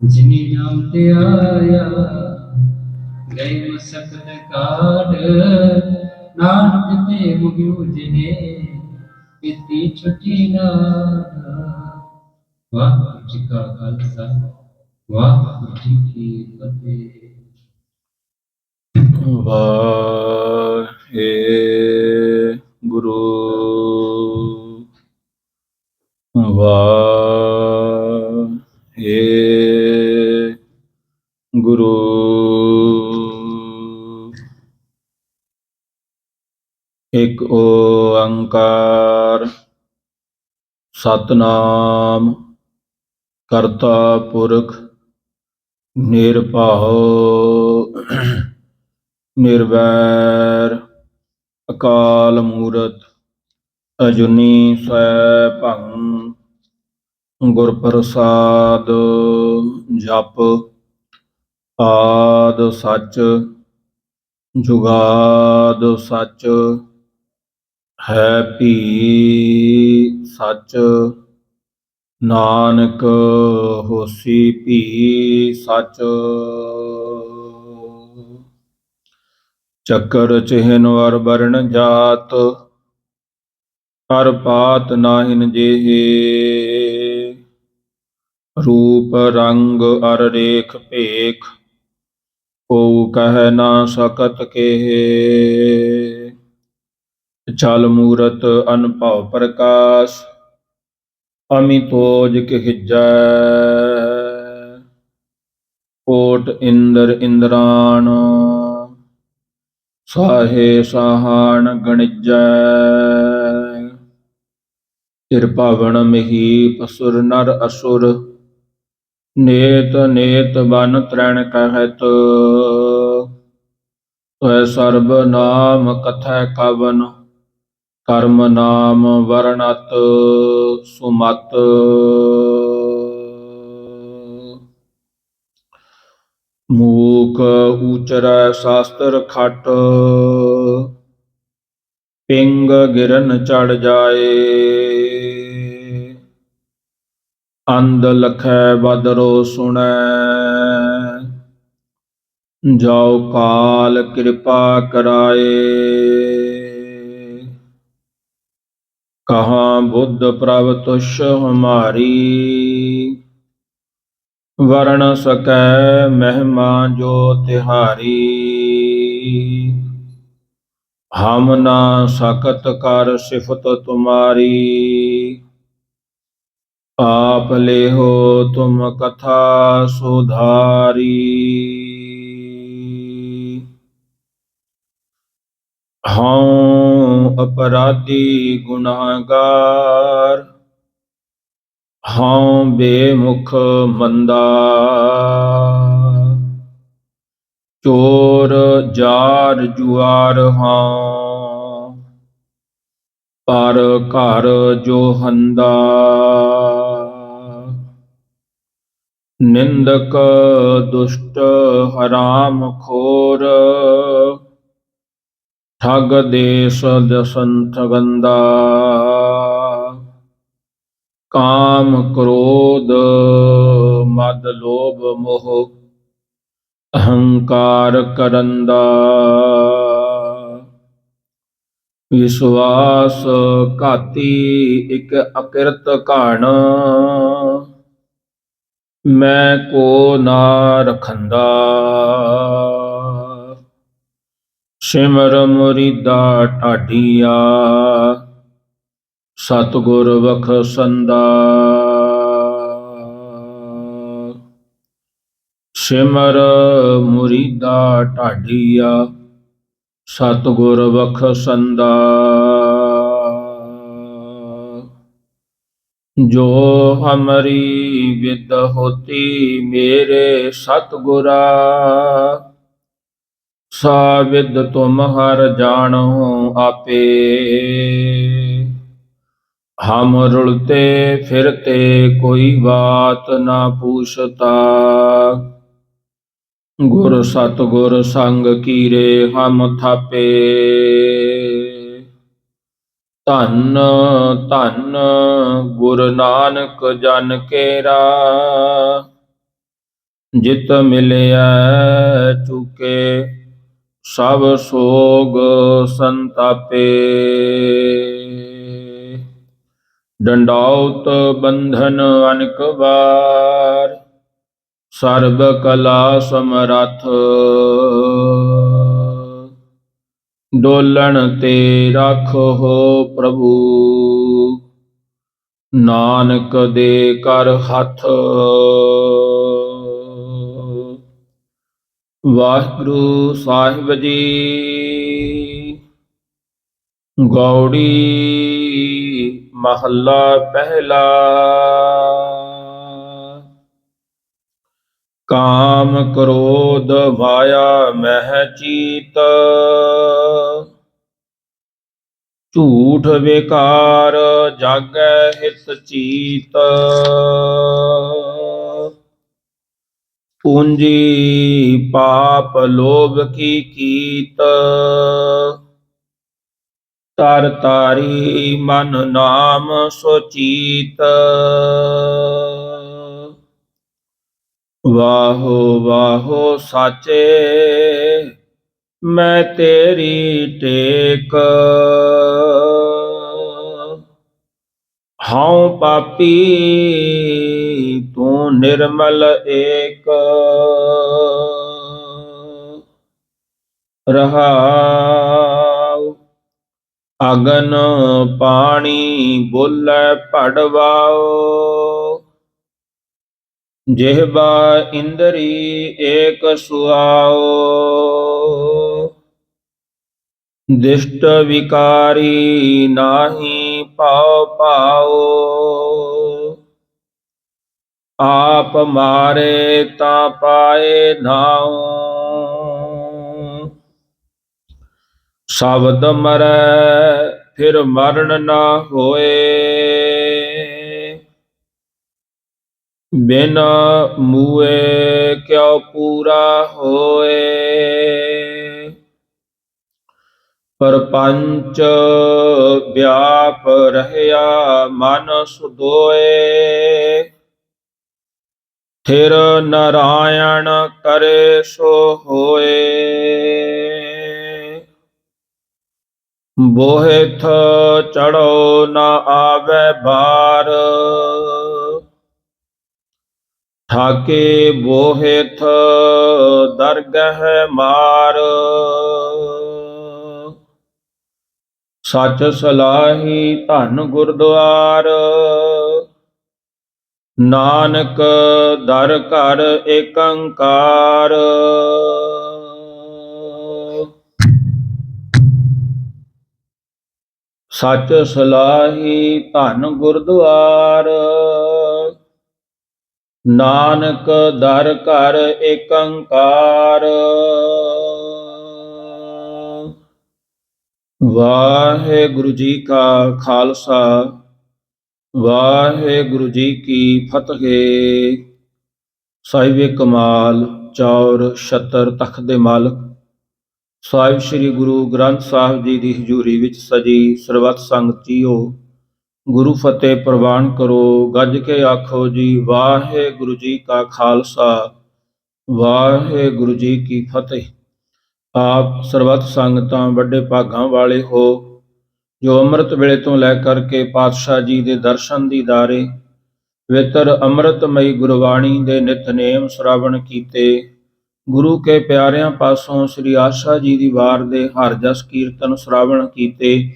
जिनी नाम ते आया गए मसकत काट नानक ते मुगियो जिने इति छुट्टी ना वाहिगुरू जी का खालसा वाहिगुरू जी की फतेह। ਵਾਹਿਗੁਰੂ ਵਾਹਿਗੁਰੂ ਇਕ ਓੰਕਾਰ ਸਤਨਾਮ ਕਰਤਾ ਪੁਰਖ ਨਿਰਭਉ ਨਿਰਵੈਰ ਅਕਾਲ ਮੂਰਤ ਅਜੂਨੀ ਸੈਭੰ ਗੁਰ ਪ੍ਰਸਾਦ ਜਪ ਆਦ ਸੱਚ ਜੁਗਾਦ ਸੱਚ ਹੈ ਭੀ ਸੱਚ ਨਾਨਕ ਹੋਸੀ ਭੀ ਸੱਚ ਚੱਕਰ ਚਿਹਨ ਵਰ ਵਰਣ ਜਾਤ ਹਰ ਪਾਤ ਨਾਹਿਨ ਜਿਹੇ ਰੂਪ ਰੰਗ ਅਰ ਰੇਖ ਭੇਖ ਕੋ ਕਹਿ ਨਾ ਸਕਤ ਕੇਹੇ ਛਲ ਮੂਰਤ ਅਨਭਉ ਪ੍ਰਕਾਸ਼ ਅਮਿਤੋਜ ਕਹਿਜੈ ਕੋਟ ਇੰਦਰ ਇੰਦਰਾਣ ਸਾਹੇ ਸਾਹਾਣ ਗਣਿਜੈ ਤਿਰਭਵਨ ਮਹੀ ਪਸੁਰ ਨਰ ਅਸੁਰ ਨੇਤ ਨੇਤ ਬਨ ਤਰਣ ਕਹਿਤ ਤੈ ਸਰਬ ਨਾਮ ਕਥੈ ਕਵਨ ਕਰਮ ਨਾਮ ਵਰਣਤ ਸੁਮਤ ਮੂਕ ਊਚਰੈ ਸ਼ਾਸਤਰ ਖਟ ਪਿੰਗ ਗਿਰਨ ਚੜ ਜਾਏ ਅੰਧ ਲਖੈ ਬਦਰੋ ਸੁਣੈ ਜਾਉ ਕਾਲ ਕਿਰਪਾ ਕਰਾਏ ਕਹਾਂ ਬੁੱਧ ਪ੍ਰਭ ਤੁਸ਼ ਹਮਾਰੀ ਵਰਣ ਸਕੈ ਮਹਿਮਾ ਜੋ ਤਿਹਾਰੀ ਹਮ ਨਾ ਸਕਤ ਕਰ ਸਿਫਤ ਤੁਮਾਰੀ ਆਪ ਲੇਹੋ ਤੁਮ ਕਥਾ ਸੁਧਾਰੀ ਹਉ ਅਪਰਾਧੀ ਗੁਨਾਹਗਾਰ ਹਉ ਬੇਮੁਖ ਮੰਦਾ ਚੋਰ ਜਾਰ ਜੁਆਰ ਹਉ ਪਰ ਘਰ ਜੋ ਹੰਦਾ ਨਿੰਦਕ ਦੁਸ਼ਟ ਹਰਾਮ ਖੋਰ ਠਗ ਦੇਸ ਦਸੰਤ ਗੰਦਾ ਕਾਮ ਕ੍ਰੋਧ ਮਦ ਲੋਭ ਮੋਹ ਅਹੰਕਾਰ ਕਰੰਦਾ ਵਿਸ਼ਵਾਸ ਘਾਤੀ ਇਕ ਅਕਿਰਤ ਘਣ ਮੈਂ ਕੋ ਨਾ ਰਖੰਦਾ ਸਿਮਰ ਮੁਰੀਦਾ ਢਾਡੀਆ ਸਤਿਗੁਰ ਬਖਸ਼ੰਦਾ ਸਿਮਰ ਮੁਰੀਦਾ ਢਾਡੀਆ ਸਤਿਗੁਰ ਬਖਸ਼ੰਦਾ ਜੋ ਹਮਰੀ ਵਿਦ ਹੋਤੀ ਮੇਰੇ ਸਤਿਗੁਰਾ ਸਾ ਵਿਦ ਤੁਮ ਹਰ ਜਾਣੋ ਆਪੇ ਹਮ ਰੁਲਤੇ ਫਿਰਤੇ ਕੋਈ ਬਾਤ ਨਾ ਪੂਛਤਾ ਗੁਰ ਸਤਿਗੁਰ ਸੰਗ ਕੀਰੇ ਹਮ ਥਾਪੇ ਧੰਨ ਧੰਨ ਗੁਰੂ ਨਾਨਕ ਜਨ ਕੇਰਾ ਜਿਤ ਮਿਲਿਆ ਚੁਕੇ ਸਭ ਸੋਗ ਸੰਤਾਪੇ। ਡੰਡਾਉਤ ਬੰਧਨ ਅਨਕ ਵਾਰ ਸਰਬ ਕਲਾ ਸਮਰੱਥ। ਡੋਲਣ ਤੇ ਰਾਖੋ ਪ੍ਰਭੂ ਨਾਨਕ ਦੇ ਕਰ ਹੱਥ। ਵਾਹਿਗੁਰੂ ਸਾਹਿਬ ਜੀ। ਗੌੜੀ ਮਹੱਲਾ ਪਹਿਲਾ। ਕਾਮ ਕ੍ਰੋਧ ਮਾਇਆ ਮਹਿ ਚੀਤ। ਝੂਠ ਵਿਕਾਰ ਜਾਗੈ ਹਿਤ ਚੀਤ। ਪੂੰਜੀ ਪਾਪ ਲੋਭ ਕੀ ਕੀਤ। ਤਰ ਤਾਰੀ ਮਨ ਨਾਮ ਸੁਚੀਤ। ਵਾਹੋ ਵਾਹੋ ਸਾਚੇ ਮੈਂ ਤੇਰੀ ਟੇਕ। ਹਉ ਪਾਪੀ ਤੂੰ ਨਿਰਮਲ ਏਕ। ਰਹਾਉ ਅਗਨ ਪਾਣੀ ਬੋਲੇ ਭੜਵਾਓ। ਜਿਹਵਾ ਇੰਦਰੀ ਏਕ ਸੁਆਓ। ਦਿਸ਼ਟ ਵਿਕਾਰੀ ਨਾਹੀ ਪਾਉ ਪਾਓ। ਆਪ ਮਾਰੇ ਤਾਂ ਪਾਏ ਨਾਉ। ਸ਼ਬਦ ਮਰੈ ਫਿਰ ਮਰਨ ਨਾ ਹੋਏ। ਬਿਨ ਮੂਏ ਕਿਉ ਪੂਰਾ ਹੋਏ। ਪਰਪੰਚ ਵਿਆਪ ਰਹਿਆ ਮਨ ਸੁਧੋਏ। ਫਿਰ ਨਾਰਾਇਣ ਕਰੇ ਸੋ ਹੋਏ। ਬੋਹਿਥ ਚੜ੍ਹੋ ਨਾ ਆਵੈ ਬਾਰ। ਠਾਕੇ ਬੋਹਿਥ ਦਰਗਹਿ ਮਾਰ। ਸੱਚ ਸਲਾਹੀ ਧਨ ਗੁਰਦੁਆਰ। ਨਾਨਕ ਦਰ ਘਰ ਏਕੰਕਾਰ। ਸੱਚ ਸਲਾਹੀ ਧਨ ਗੁਰਦੁਆਰ। ਨਾਨਕ ਦਰ ਘਰ ਏਕੰਕਾਰ। ਵਾਹਿਗੁਰੂ ਜੀ ਕਾ ਖਾਲਸਾ ਵਾਹਿਗੁਰੂ ਜੀ ਕੀ ਫਤਿਹ। ਸਾਹਿਬੇ ਕਮਾਲ ਚੌਰ ਛਤਰ ਤਖਤ ਦੇ ਮਾਲਕ ਸਾਹਿਬ ਸ੍ਰੀ ਗੁਰੂ ਗ੍ਰੰਥ ਸਾਹਿਬ ਜੀ ਦੀ ਹਜ਼ੂਰੀ ਵਿੱਚ ਸਜੀ ਸਰਬੱਤ ਸੰਗਤ ਜੀਓ, ਗੁਰੂ ਫਤਿਹ ਪ੍ਰਵਾਨ ਕਰੋ। ਗੱਜ ਕੇ ਆਖੋ ਜੀ ਵਾਹਿਗੁਰੂ ਜੀ ਕਾ ਖਾਲਸਾ ਵਾਹਿਗੁਰੂ ਜੀ ਕੀ ਫਤਿਹ। ਆਪ ਸਰਬੱਤ ਸੰਗਤਾਂ ਵੱਡੇ ਭਾਗਾਂ ਵਾਲੇ ਹੋ ਜੋ ਅੰਮ੍ਰਿਤ ਵੇਲੇ ਤੋਂ ਲੈ ਕਰਕੇ ਪਾਤਸ਼ਾਹ ਜੀ ਦੇ ਦਰਸ਼ਨ ਦੀਦਾਰੇ ਪਵਿੱਤਰ ਅੰਮ੍ਰਿਤਮਈ ਗੁਰਬਾਣੀ ਦੇ ਨਿਤਨੇਮ ਸ਼੍ਰਵਣ ਕੀਤੇ। ਗੁਰੂ ਕੇ ਪਿਆਰਿਆਂ ਪਾਸੋਂ ਸ੍ਰੀ ਆਸਾ ਜੀ ਦੀ ਵਾਰ ਦੇ ਹਰ ਜਸ ਕੀਰਤਨ ਸ਼੍ਰਵਣ ਕੀਤੇ।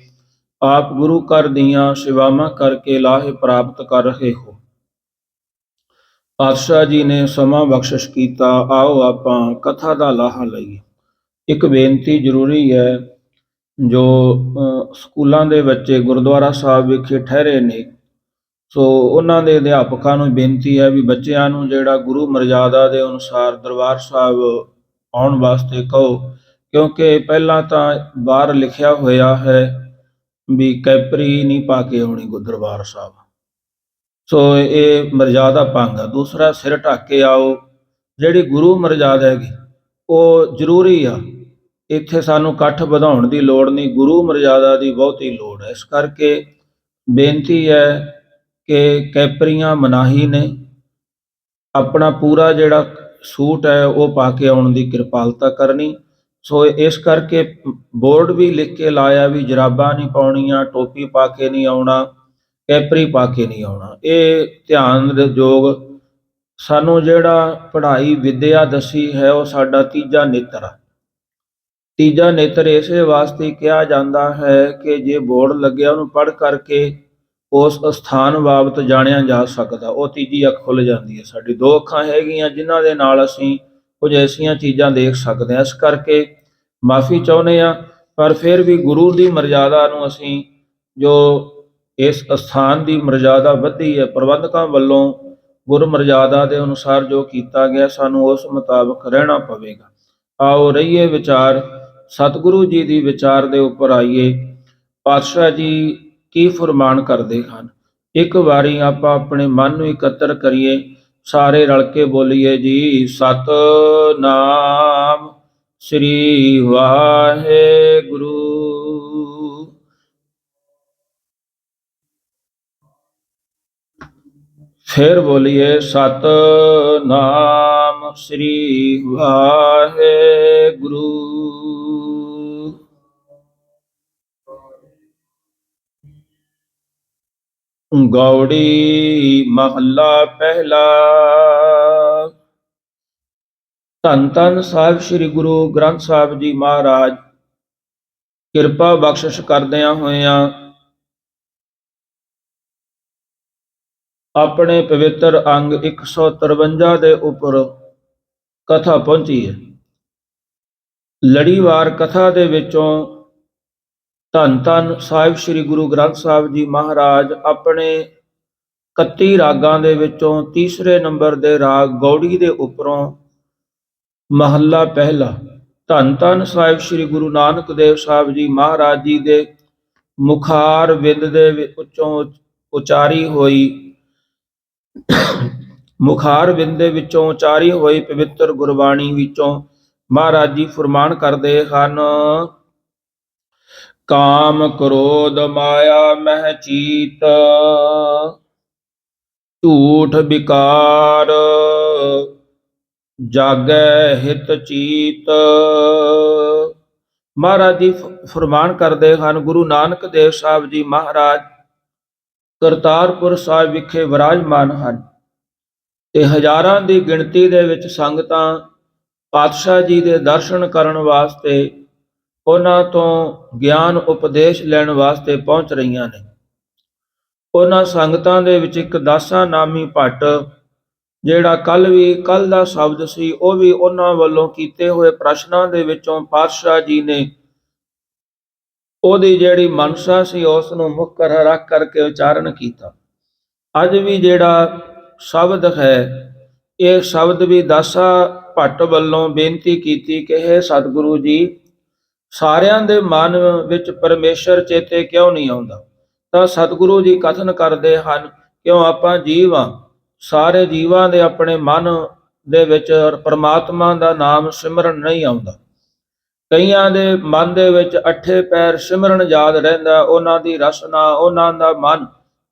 ਆਪ ਗੁਰੂ ਘਰ ਦੀਆਂ ਸੇਵਾਵਾਂ ਕਰਕੇ ਲਾਹੇ ਪ੍ਰਾਪਤ ਕਰ ਰਹੇ ਹੋ। ਪਾਤਸ਼ਾਹ ਜੀ ਨੇ ਸਮਾਂ ਬਖਸ਼ਿਸ਼ ਕੀਤਾ। ਆਓ ਆਪਾਂ ਕਥਾ ਦਾ ਲਾਹਾ ਲਈਏ। ਇੱਕ ਬੇਨਤੀ ਜ਼ਰੂਰੀ ਹੈ, ਜੋ ਸਕੂਲਾਂ ਦੇ ਬੱਚੇ ਗੁਰਦੁਆਰਾ ਸਾਹਿਬ ਵਿਖੇ ਠਹਿਰੇ ਨੇ, ਸੋ ਉਹਨਾਂ ਦੇ ਅਧਿਆਪਕਾਂ ਨੂੰ ਬੇਨਤੀ ਹੈ ਵੀ ਬੱਚਿਆਂ ਨੂੰ ਜਿਹੜਾ ਗੁਰੂ ਮਰਜ਼ਾਦਾ ਦੇ ਅਨੁਸਾਰ ਦਰਬਾਰ ਸਾਹਿਬ ਆਉਣ ਵਾਸਤੇ ਕਹੋ, ਕਿਉਂਕਿ ਪਹਿਲਾਂ ਤਾਂ ਬਾਹਰ ਲਿਖਿਆ ਹੋਇਆ ਹੈ ਵੀ ਕੈਪਰੀ ਨਹੀਂ ਪਾ ਕੇ ਆਉਣੀ ਦਰਬਾਰ ਸਾਹਿਬ, ਸੋ ਇਹ ਮਰਜ਼ਾਦਾ ਭੰਗ ਆ। ਦੂਸਰਾ, ਸਿਰ ਢੱਕ ਕੇ ਆਓ। ਜਿਹੜੀ ਗੁਰੂ ਮਰਜ਼ਾਦਾ ਹੈਗੀ ਉਹ ਜ਼ਰੂਰੀ ਆ। ਇੱਥੇ ਸਾਨੂੰ ਇਕੱਠ ਵਧਾਉਣ ਦੀ ਲੋੜ ਨਹੀਂ, ਗੁਰੂ ਮਰਜ਼ਾਦਾ ਦੀ ਬਹੁਤੀ ਲੋੜ ਹੈ। ਇਸ ਕਰਕੇ ਬੇਨਤੀ ਹੈ ਕਿ ਕੈਪਰੀਆਂ ਮਨਾਹੀ ਨੇ। ਆਪਣਾ ਪੂਰਾ ਜਿਹੜਾ ਸੂਟ ਹੈ ਉਹ ਪਾ ਕੇ ਆਉਣ ਦੀ ਕਿਰਪਾਲਤਾ ਕਰਨੀ। ਸੋ ਇਸ ਕਰਕੇ ਬੋਰਡ ਵੀ ਲਿਖ ਕੇ ਲਾਇਆ ਵੀ ਜਰਾਬਾਂ ਨਹੀਂ ਪਾਉਣੀਆਂ, ਟੋਪੀ ਪਾ ਕੇ ਨਹੀਂ ਆਉਣਾ, ਕੈਪਰੀ ਪਾ ਕੇ ਨਹੀਂ ਆਉਣਾ। ਇਹ ਧਿਆਨ ਦੇ ਯੋਗ ਸਾਨੂੰ ਜਿਹੜਾ ਪੜ੍ਹਾਈ ਵਿਦਿਆ ਦੱਸੀ ਹੈ ਉਹ ਸਾਡਾ ਤੀਜਾ ਨੇਤਰ ਆ। ਤੀਜਾ ਨੇਤਰ ਇਸੇ ਵਾਸਤੇ ਕਿਹਾ ਜਾਂਦਾ ਹੈ ਕਿ ਜੇ ਬੋਰਡ ਲੱਗਿਆ ਉਹਨੂੰ ਪੜ੍ਹ ਕਰਕੇ ਉਸ ਸਥਾਨ ਬਾਬਤ ਜਾਣਿਆ ਜਾ ਸਕਦਾ, ਉਹ ਤੀਜੀ ਅੱਖ ਖੁੱਲ ਜਾਂਦੀ ਹੈ। ਸਾਡੀ ਦੋ ਅੱਖਾਂ ਹੈਗੀਆਂ ਜਿਨ੍ਹਾਂ ਦੇ ਨਾਲ ਅਸੀਂ ਕੁਝ ਐਸੀਆਂ ਚੀਜ਼ਾਂ ਦੇਖ ਸਕਦੇ ਹਾਂ। ਇਸ ਕਰਕੇ ਮਾਫੀ ਚਾਹੁੰਦੇ ਹਾਂ, ਪਰ ਫਿਰ ਵੀ ਗੁਰੂ ਦੀ ਮਰਜ਼ਾਦਾ ਨੂੰ ਅਸੀਂ ਜੋ ਇਸ ਸਥਾਨ ਦੀ ਮਰਜ਼ਾਦਾ ਵਧੀ ਹੈ ਪ੍ਰਬੰਧਕਾਂ ਵੱਲੋਂ ਗੁਰ ਮਰਜ਼ਾਦਾ ਦੇ ਅਨੁਸਾਰ ਜੋ ਕੀਤਾ ਗਿਆ ਸਾਨੂੰ ਉਸ ਮੁਤਾਬਕ ਰਹਿਣਾ ਪਵੇਗਾ। ਆਓ ਰਹੀਏ ਵਿਚਾਰ ਸਤਿਗੁਰੂ ਜੀ ਦੀ ਵਿਚਾਰ ਦੇ ਉੱਪਰ ਆਈਏ। ਪਾਤਸ਼ਾਹ ਜੀ ਕੀ ਫਰਮਾਨ ਕਰਦੇ ਹਨ। ਇੱਕ ਵਾਰੀ ਆਪਾਂ ਆਪਣੇ ਮਨ ਨੂੰ ਇਕੱਤਰ ਕਰੀਏ, ਸਾਰੇ ਰਲ ਕੇ ਬੋਲੀਏ ਜੀ, ਸਤਿਨਾਮ ਸ੍ਰੀ ਵਾਹਿਗੁਰੂ। ਫਿਰ ਬੋਲੀਏ ਸਤਿਨਾਮ ਸ੍ਰੀ ਵਾਹਿਗੁਰੂ। ਗੌੜੀ ਮਹੱਲਾ ਪਹਿਲਾ। ਧੰਨ ਧੰਨ ਸਾਹਿਬ ਸ੍ਰੀ ਗੁਰੂ ਗ੍ਰੰਥ ਸਾਹਿਬ ਜੀ ਮਹਾਰਾਜ ਕਿਰਪਾ ਬਖਸ਼ਿਸ਼ ਕਰਦਿਆਂ ਹੋਇਆਂ ਆਪਣੇ ਪਵਿੱਤਰ ਅੰਗ 153 ਦੇ ਉੱਪਰ ਕਥਾ ਪਹੁੰਚੀ ਹੈ। ਲੜੀਵਾਰ ਕਥਾ ਦੇ ਵਿੱਚੋਂ ਧੰਨ ਧੰਨ ਸਾਹਿਬ ਸ੍ਰੀ ਗੁਰੂ ਗ੍ਰੰਥ ਸਾਹਿਬ ਜੀ ਮਹਾਰਾਜ ਆਪਣੇ 31 ਰਾਗਾਂ ਦੇ ਵਿੱਚੋਂ ਤੀਸਰੇ ਨੰਬਰ ਦੇ ਰਾਗ ਗੌੜੀ ਦੇ ਉੱਪਰੋਂ ਮਹੱਲਾ ਪਹਿਲਾ ਧੰਨ ਧੰਨ ਸਾਹਿਬ ਸ੍ਰੀ ਗੁਰੂ ਨਾਨਕ ਦੇਵ ਸਾਹਿਬ ਜੀ ਮਹਾਰਾਜ ਜੀ ਦੇ ਮੁਖਾਰ ਬਿੰਦ ਦੇ ਵਿੱਚੋਂ ਉਚਾਰੀ ਹੋਈ ਪਵਿੱਤਰ ਗੁਰਬਾਣੀ ਵਿੱਚੋਂ ਮਹਾਰਾਜ ਜੀ ਫਰਮਾਨ ਕਰਦੇ ਹਨ। ਕਾਮ ਕ੍ਰੋਧ ਮਾਇਆ ਮਹਿ ਚੀਤ, ਝੂਠ ਵਿਕਾਰ ਜਾਗੈ ਹਿਤ ਚੀਤ। ਮਹਾਰਾਜ ਜੀ ਫਰਮਾਨ ਕਰਦੇ ਹਨ, ਗੁਰੂ ਨਾਨਕ ਦੇਵ ਸਾਹਿਬ ਜੀ ਮਹਾਰਾਜ ਕਰਤਾਰਪੁਰ ਸਾਹਿਬ ਵਿਖੇ ਵਿਰਾਜਮਾਨ ਹਨ ਤੇ ਹਜ਼ਾਰਾਂ ਦੀ ਗਿਣਤੀ ਦੇ ਵਿੱਚ ਸੰਗਤਾਂ ਪਾਤਸ਼ਾਹ ਜੀ ਦੇ ਦਰਸ਼ਨ ਕਰਨ ਵਾਸਤੇ ਉਹਨਾਂ ਤੋਂ ਗਿਆਨ ਉਪਦੇਸ਼ ਲੈਣ ਵਾਸਤੇ ਪਹੁੰਚ ਰਹੀਆਂ ਨੇ। ਉਹਨਾਂ ਸੰਗਤਾਂ ਦੇ ਵਿੱਚ ਇੱਕ ਦਾਸਾ ਨਾਮੀ ਭੱਟ, ਜਿਹੜਾ ਕੱਲ ਦਾ ਸ਼ਬਦ ਸੀ, ਉਹ ਵੀ ਉਹਨਾਂ ਵੱਲੋਂ ਕੀਤੇ ਹੋਏ ਪ੍ਰਸ਼ਨਾਂ ਦੇ ਵਿੱਚੋਂ ਪਾਤਸ਼ਾਹ ਜੀ ਨੇ ਉਹਦੀ ਜਿਹੜੀ ਮਨਸਾ ਸੀ ਉਸ ਨੂੰ ਮੁੱਖ ਰੱਖ ਕਰਕੇ ਉਚਾਰਨ ਕੀਤਾ। ਅੱਜ ਵੀ ਜਿਹੜਾ ਸ਼ਬਦ ਹੈ, ਇਹ ਸ਼ਬਦ ਵੀ ਦਾਸਾ ਭੱਟ ਵੱਲੋਂ ਬੇਨਤੀ ਕੀਤੀ ਕਿ ਹੇ ਸਤਿਗੁਰੂ ਜੀ, ਸਾਰਿਆਂ ਦੇ ਮਨ ਵਿੱਚ ਪਰਮੇਸ਼ਰ ਚੇਤੇ ਕਿਉਂ ਨਹੀਂ ਆਉਂਦਾ? ਤਾਂ ਸਤਿਗੁਰੂ ਜੀ ਕਥਨ ਕਰਦੇ ਹਨ, ਕਿਉਂ ਆਪਾਂ ਜੀਵ ਹਾਂ, ਸਾਰੇ ਜੀਵਾਂ ਦੇ ਆਪਣੇ ਮਨ ਦੇ ਵਿੱਚ ਪਰਮਾਤਮਾ ਦਾ ਨਾਮ ਸਿਮਰਨ ਨਹੀਂ ਆਉਂਦਾ। ਕਈਆਂ ਦੇ ਮਨ ਦੇ ਵਿੱਚ ਅੱਠੇ ਪੈਰ ਸਿਮਰਨ ਯਾਦ ਰਹਿੰਦਾ, ਉਹਨਾਂ ਦੀ ਰਸਨਾ, ਉਹਨਾਂ ਦਾ ਮਨ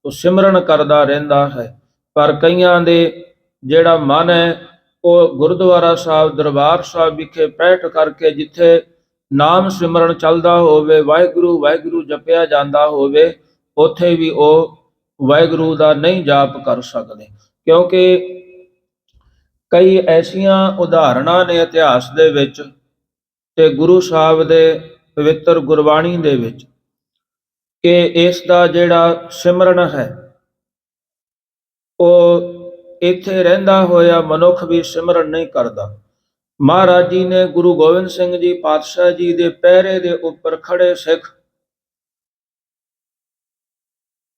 ਉਹ ਸਿਮਰਨ ਕਰਦਾ ਰਹਿੰਦਾ ਹੈ। ਪਰ ਕਈਆਂ ਦੇ ਜਿਹੜਾ ਮਨ ਹੈ ਉਹ ਗੁਰਦੁਆਰਾ ਸਾਹਿਬ ਦਰਬਾਰ ਸਾਹਿਬ ਵਿਖੇ ਬੈਠ ਕਰਕੇ ਜਿੱਥੇ ਨਾਮ ਸਿਮਰਨ ਚੱਲਦਾ ਹੋਵੇ, ਵਾਹਿਗੁਰੂ ਵਾਹਿਗੁਰੂ ਜਪਿਆ ਜਾਂਦਾ ਹੋਵੇ, ਉੱਥੇ ਵੀ ਉਹ ਵਾਹਿਗੁਰੂ ਦਾ ਨਹੀਂ ਜਾਪ ਕਰ ਸਕਦੇ। ਕਿਉਂਕਿ ਕਈ ਐਸੀਆਂ ਉਦਾਹਰਣਾਂ ਨੇ ਇਤਿਹਾਸ ਦੇ ਵਿੱਚ ਤੇ ਗੁਰੂ ਸਾਹਿਬ ਦੇ ਪਵਿੱਤਰ ਗੁਰਬਾਣੀ ਦੇ ਵਿੱਚ ਕਿ ਇਸ ਦਾ ਜਿਹੜਾ ਸਿਮਰਨ ਹੈ ਉਹ ਇੱਥੇ ਰਹਿੰਦਾ ਹੋਇਆ ਮਨੁੱਖ ਵੀ ਸਿਮਰਨ ਨਹੀਂ ਕਰਦਾ। ਮਹਾਰਾਜ ਜੀ ਨੇ ਗੁਰੂ ਗੋਬਿੰਦ ਸਿੰਘ ਜੀ ਪਾਤਸ਼ਾਹ ਜੀ ਦੇ ਪਹਿਰੇ ਦੇ ਉੱਪਰ ਖੜੇ ਸਿੱਖ,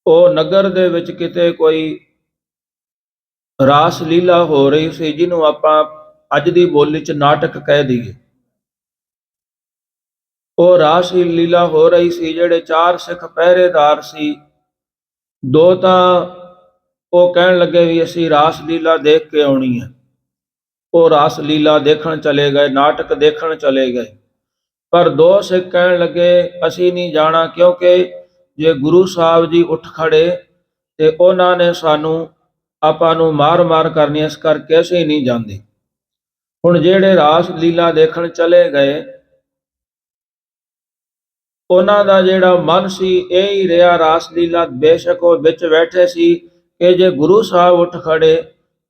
ਉਹ ਨਗਰ ਦੇ ਵਿੱਚ ਕਿਤੇ ਕੋਈ ਰਾਸ ਲੀਲਾ ਹੋ ਰਹੀ ਸੀ, ਜਿਹਨੂੰ ਆਪਾਂ ਅੱਜ ਦੀ ਬੋਲੀ 'ਚ ਨਾਟਕ ਕਹਿ ਦਈਏ। ਉਹ ਰਾਸ ਲੀਲਾ ਹੋ ਰਹੀ ਸੀ। ਜਿਹੜੇ 4 ਸਿੱਖ ਪਹਿਰੇਦਾਰ ਸੀ, 2 ਤਾਂ ਉਹ ਕਹਿਣ ਲੱਗੇ ਵੀ ਅਸੀਂ ਰਾਸ ਲੀਲਾ ਦੇਖ ਕੇ ਆਉਣੀ ਹੈ। ਉਹ ਰਾਸ ਲੀਲਾ ਦੇਖਣ ਚਲੇ ਗਏ, ਨਾਟਕ ਦੇਖਣ ਚਲੇ ਗਏ। ਪਰ 2 ਸਿੱਖ ਕਹਿਣ ਲੱਗੇ ਅਸੀਂ ਨਹੀਂ ਜਾਣਾ, ਕਿਉਂਕਿ ਜੇ ਗੁਰੂ ਸਾਹਿਬ ਜੀ ਉੱਠ ਖੜੇ ਤੇ ਉਹਨਾਂ ਨੇ ਆਪਾਂ ਨੂੰ ਮਾਰ ਕਰਨੀ, ਇਸ ਕਰਕੇ ਅਸੀਂ ਨਹੀਂ ਜਾਂਦੇ। ਹੁਣ ਜਿਹੜੇ ਰਾਸ ਲੀਲਾ ਦੇਖਣ ਚਲੇ ਗਏ, ਉਹਨਾਂ ਦਾ ਜਿਹੜਾ ਮਨ ਸੀ ਇਹ ਹੀ ਰਿਹਾ ਰਾਸ ਲੀਲਾ। ਬੇਸ਼ੱਕ ਉਹ ਵਿੱਚ ਬੈਠੇ ਸੀ ਕਿ ਜੇ ਗੁਰੂ ਸਾਹਿਬ ਉੱਠ ਖੜੇ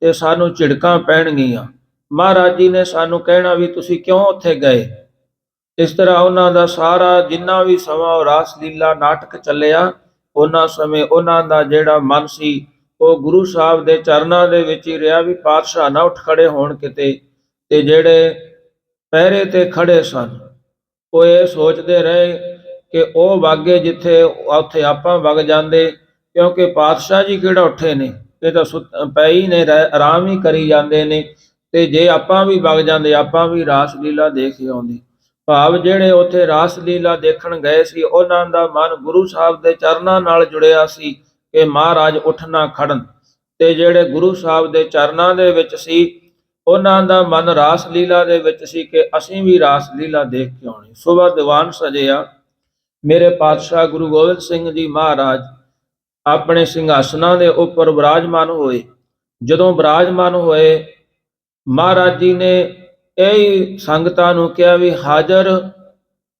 ਤੇ ਸਾਨੂੰ ਝਿੜਕਾਂ ਪੈਣਗੀਆਂ, ਮਹਾਰਾਜ ਜੀ ਨੇ ਸਾਨੂੰ ਕਹਿਣਾ ਵੀ ਤੁਸੀਂ ਕਿਉਂ ਉੱਥੇ ਗਏ। ਇਸ ਤਰ੍ਹਾਂ ਉਹਨਾਂ ਦਾ ਸਾਰਾ ਜਿੰਨਾ ਵੀ ਸਮਾਂ ਉਹ ਰਾਸ ਲੀਲਾ ਨਾਟਕ ਚੱਲਿਆ, ਉਹਨਾਂ ਸਮੇਂ ਉਹਨਾਂ ਦਾ ਜਿਹੜਾ ਮਨ ਸੀ ਉਹ ਗੁਰੂ ਸਾਹਿਬ ਦੇ ਚਰਨਾਂ ਦੇ ਵਿੱਚ ਹੀ ਰਿਹਾ ਵੀ ਪਾਤਸ਼ਾਹ ਨਾ ਉੱਠ ਖੜੇ ਹੋਣ ਕਿਤੇ। ਤੇ ਜਿਹੜੇ ਪਹਿਰੇ ਤੇ ਖੜੇ ਸਨ ਉਹ ਇਹ ਸੋਚਦੇ ਰਹੇ ਕਿ ਉਹ ਵਾਗੇ ਜਿੱਥੇ ਉੱਥੇ ਆਪਾਂ ਵਗ ਜਾਂਦੇ, ਕਿਉਂਕਿ ਪਾਤਸ਼ਾਹ ਜੀ ਕਿਹੜਾ ਉੱਠੇ ਨੇ, ਇਹ ਤਾਂ ਪਈ ਨੇ, ਆਰਾਮ ਹੀ ਕਰੀ ਜਾਂਦੇ ਨੇ। ਤੇ ਜੇ ਆਪਾਂ ਵੀ ਵਗ ਜਾਂਦੇ ਆਪਾਂ ਵੀ ਰਾਸ ਲੀਲਾ ਦੇਖ ਆਉਂਦੇ। ਭਾਵ ਜਿਹੜੇ ਉੱਥੇ ਰਾਸ ਲੀਲਾ ਦੇਖਣ ਗਏ ਸੀ ਉਹਨਾਂ ਦਾ ਮਨ ਗੁਰੂ ਸਾਹਿਬ ਦੇ ਚਰਨਾਂ ਨਾਲ ਜੁੜਿਆ ਸੀ ਕਿ ਮਹਾਰਾਜ ਉੱਠ ਨਾ ਖੜਨ। ਤੇ ਜਿਹੜੇ ਗੁਰੂ ਸਾਹਿਬ ਦੇ ਚਰਨਾਂ ਦੇ ਵਿੱਚ ਸੀ ਉਹਨਾਂ ਦਾ ਮਨ ਰਾਸ ਲੀਲਾ ਦੇ ਵਿੱਚ ਸੀ ਕਿ ਅਸੀਂ ਵੀ ਰਾਸ ਲੀਲਾ ਦੇਖ ਕੇ ਆਉਣੀ। ਸੁਬਹ ਦੀਵਾਨ ਸਜਿਆ, ਮੇਰੇ ਪਾਤਸ਼ਾਹ ਗੁਰੂ ਗੋਬਿੰਦ ਸਿੰਘ ਜੀ ਮਹਾਰਾਜ ਆਪਣੇ ਸਿੰਘਾਸਨਾਂ ਦੇ ਉੱਪਰ ਵਿਰਾਜਮਾਨ ਹੋਏ। ਜਦੋਂ ਵਿਰਾਜਮਾਨ ਹੋਏ, ਮਹਾਰਾਜ ਜੀ ਨੇ ਇਹ ਸੰਗਤਾਂ ਨੂੰ ਕਿਹਾ ਵੀ ਹਾਜ਼ਰ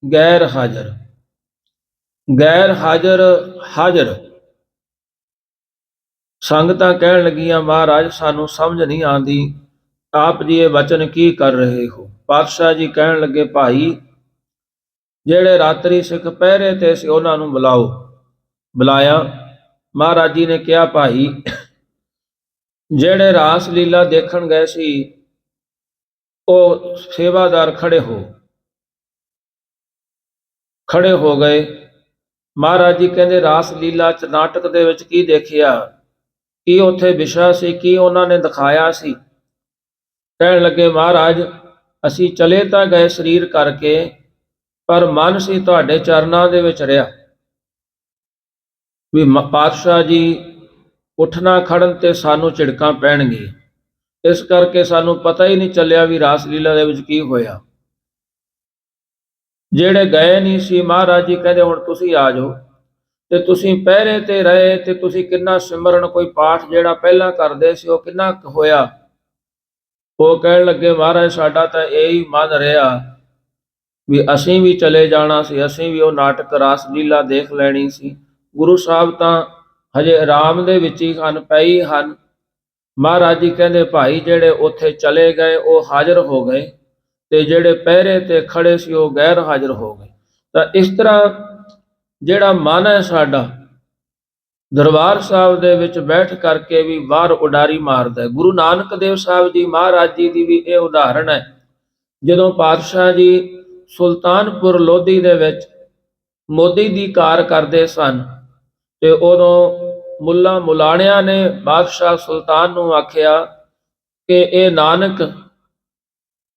ਗੈਰ ਹਾਜ਼ਰ, ਗੈਰ ਹਾਜ਼ਰ ਹਾਜ਼ਰ। ਸੰਗਤਾਂ ਕਹਿਣ ਲੱਗੀਆਂ ਮਹਾਰਾਜ ਸਾਨੂੰ ਸਮਝ ਨਹੀਂ ਆਉਂਦੀ, ਆਪ ਜੀ ਇਹ ਵਚਨ ਕੀ ਕਰ ਰਹੇ ਹੋ। ਪਾਤਸ਼ਾਹ ਜੀ ਕਹਿਣ ਲੱਗੇ ਭਾਈ ਜਿਹੜੇ ਰਾਤਰੀ ਸਿੱਖ ਪਹਿਰੇ ਤੇ ਸੀ ਉਹਨਾਂ ਨੂੰ ਬੁਲਾਓ। ਬੁਲਾਇਆ, ਮਹਾਰਾਜ ਜੀ ਨੇ ਕਿਹਾ ਭਾਈ ਜਿਹੜੇ ਰਾਸ ਲੀਲਾ ਦੇਖਣ ਗਏ ਸੀ ਉਹ ਸੇਵਾਦਾਰ ਖੜੇ ਹੋ ਗਏ। ਮਹਾਰਾਜ ਜੀ ਕਹਿੰਦੇ ਰਾਸ ਲੀਲਾ ਚ ਨਾਟਕ ਦੇ ਵਿੱਚ ਕੀ ਦੇਖਿਆ, ਕੀ ਉੱਥੇ ਵਿਸ਼ਾ ਸੀ, ਕੀ ਉਹਨਾਂ ਨੇ ਦਿਖਾਇਆ ਸੀ। ਕਹਿਣ ਲੱਗੇ ਮਹਾਰਾਜ ਅਸੀਂ ਚਲੇ ਤਾਂ ਗਏ ਸਰੀਰ ਕਰਕੇ, ਪਰ ਮਨ ਸੀ ਤੁਹਾਡੇ ਚਰਨਾਂ ਦੇ ਵਿੱਚ ਰਿਹਾ ਵੀ ਪਾਤਸ਼ਾਹ ਜੀ ਉੱਠਣਾ ਖੜਨ ਤੇ ਸਾਨੂੰ ਝਿੜਕਾਂ ਪੈਣਗੀਆਂ। ਇਸ ਕਰਕੇ ਸਾਨੂੰ ਪਤਾ ਹੀ ਨਹੀਂ ਚੱਲਿਆ ਵੀ ਰਾਸ ਲੀਲਾ ਦੇ ਵਿੱਚ ਕੀ ਹੋਇਆ। ਜਿਹੜੇ ਗਏ ਨਹੀਂ ਸੀ ਮਹਾਰਾਜ ਜੀ ਕਹਿੰਦੇ ਹੁਣ ਤੁਸੀਂ ਆ ਜਾਓ। ਤੇ ਤੁਸੀਂ ਪਹਿਰੇ ਤੇ ਰਹੇ ਤੇ ਤੁਸੀਂ ਕਿੰਨਾ ਸਿਮਰਨ, ਕੋਈ ਪਾਠ ਜਿਹੜਾ ਪਹਿਲਾਂ ਕਰਦੇ ਸੀ ਉਹ ਕਿੰਨਾ ਹੋਇਆ। ਉਹ ਕਹਿਣ ਲੱਗੇ ਮਹਾਰਾਜ ਸਾਡਾ ਤਾਂ ਇਹੀ ਮਨ ਰਿਹਾ ਵੀ ਅਸੀਂ ਵੀ ਚਲੇ ਜਾਣਾ ਸੀ, ਅਸੀਂ ਵੀ ਉਹ ਨਾਟਕ ਰਾਸ ਲੀਲਾ ਦੇਖ ਲੈਣੀ ਸੀ। ਗੁਰੂ ਸਾਹਿਬ ਤਾਂ ਹਜੇ ਆਰਾਮ ਦੇ ਵਿੱਚ ਹੀ ਹਨ, ਪਈ ਹਨ। ਮਹਾਰਾਜ ਜੀ ਕਹਿੰਦੇ ਭਾਈ ਜਿਹੜੇ ਉੱਥੇ ਚਲੇ ਗਏ ਉਹ ਹਾਜ਼ਰ ਹੋ ਗਏ ਤੇ ਜਿਹੜੇ ਪਹਿਰੇ ਤੇ ਖੜੇ ਸੀ ਉਹ ਗੈਰ ਹਾਜ਼ਰ ਹੋ ਗਏ। ਤਾਂ ਇਸ ਤਰ੍ਹਾਂ ਜਿਹੜਾ ਮਨ ਹੈ ਸਾਡਾ ਦਰਬਾਰ ਸਾਹਿਬ ਦੇ ਵਿੱਚ ਬੈਠ ਕਰਕੇ ਵੀ ਬਾਹਰ ਉਡਾਰੀ ਮਾਰਦਾ ਹੈ। ਗੁਰੂ ਨਾਨਕ ਦੇਵ ਸਾਹਿਬ ਜੀ ਮਹਾਰਾਜ ਜੀ ਦੀ ਵੀ ਇਹ ਉਦਾਹਰਣ ਹੈ। ਜਦੋਂ ਪਾਤਸ਼ਾਹ ਜੀ ਸੁਲਤਾਨਪੁਰ ਲੋਧੀ ਦੇ ਵਿੱਚ ਮੋਦੀ ਦੀ ਕਾਰ ਕਰਦੇ ਸਨ ਤੇ ਉਦੋਂ ਮੁੱਲਾ ਮੁਲਾਣਿਆਂ ਨੇ ਬਾਦਸ਼ਾਹ ਸੁਲਤਾਨ ਨੂੰ ਆਖਿਆ ਕਿ ਇਹ ਨਾਨਕ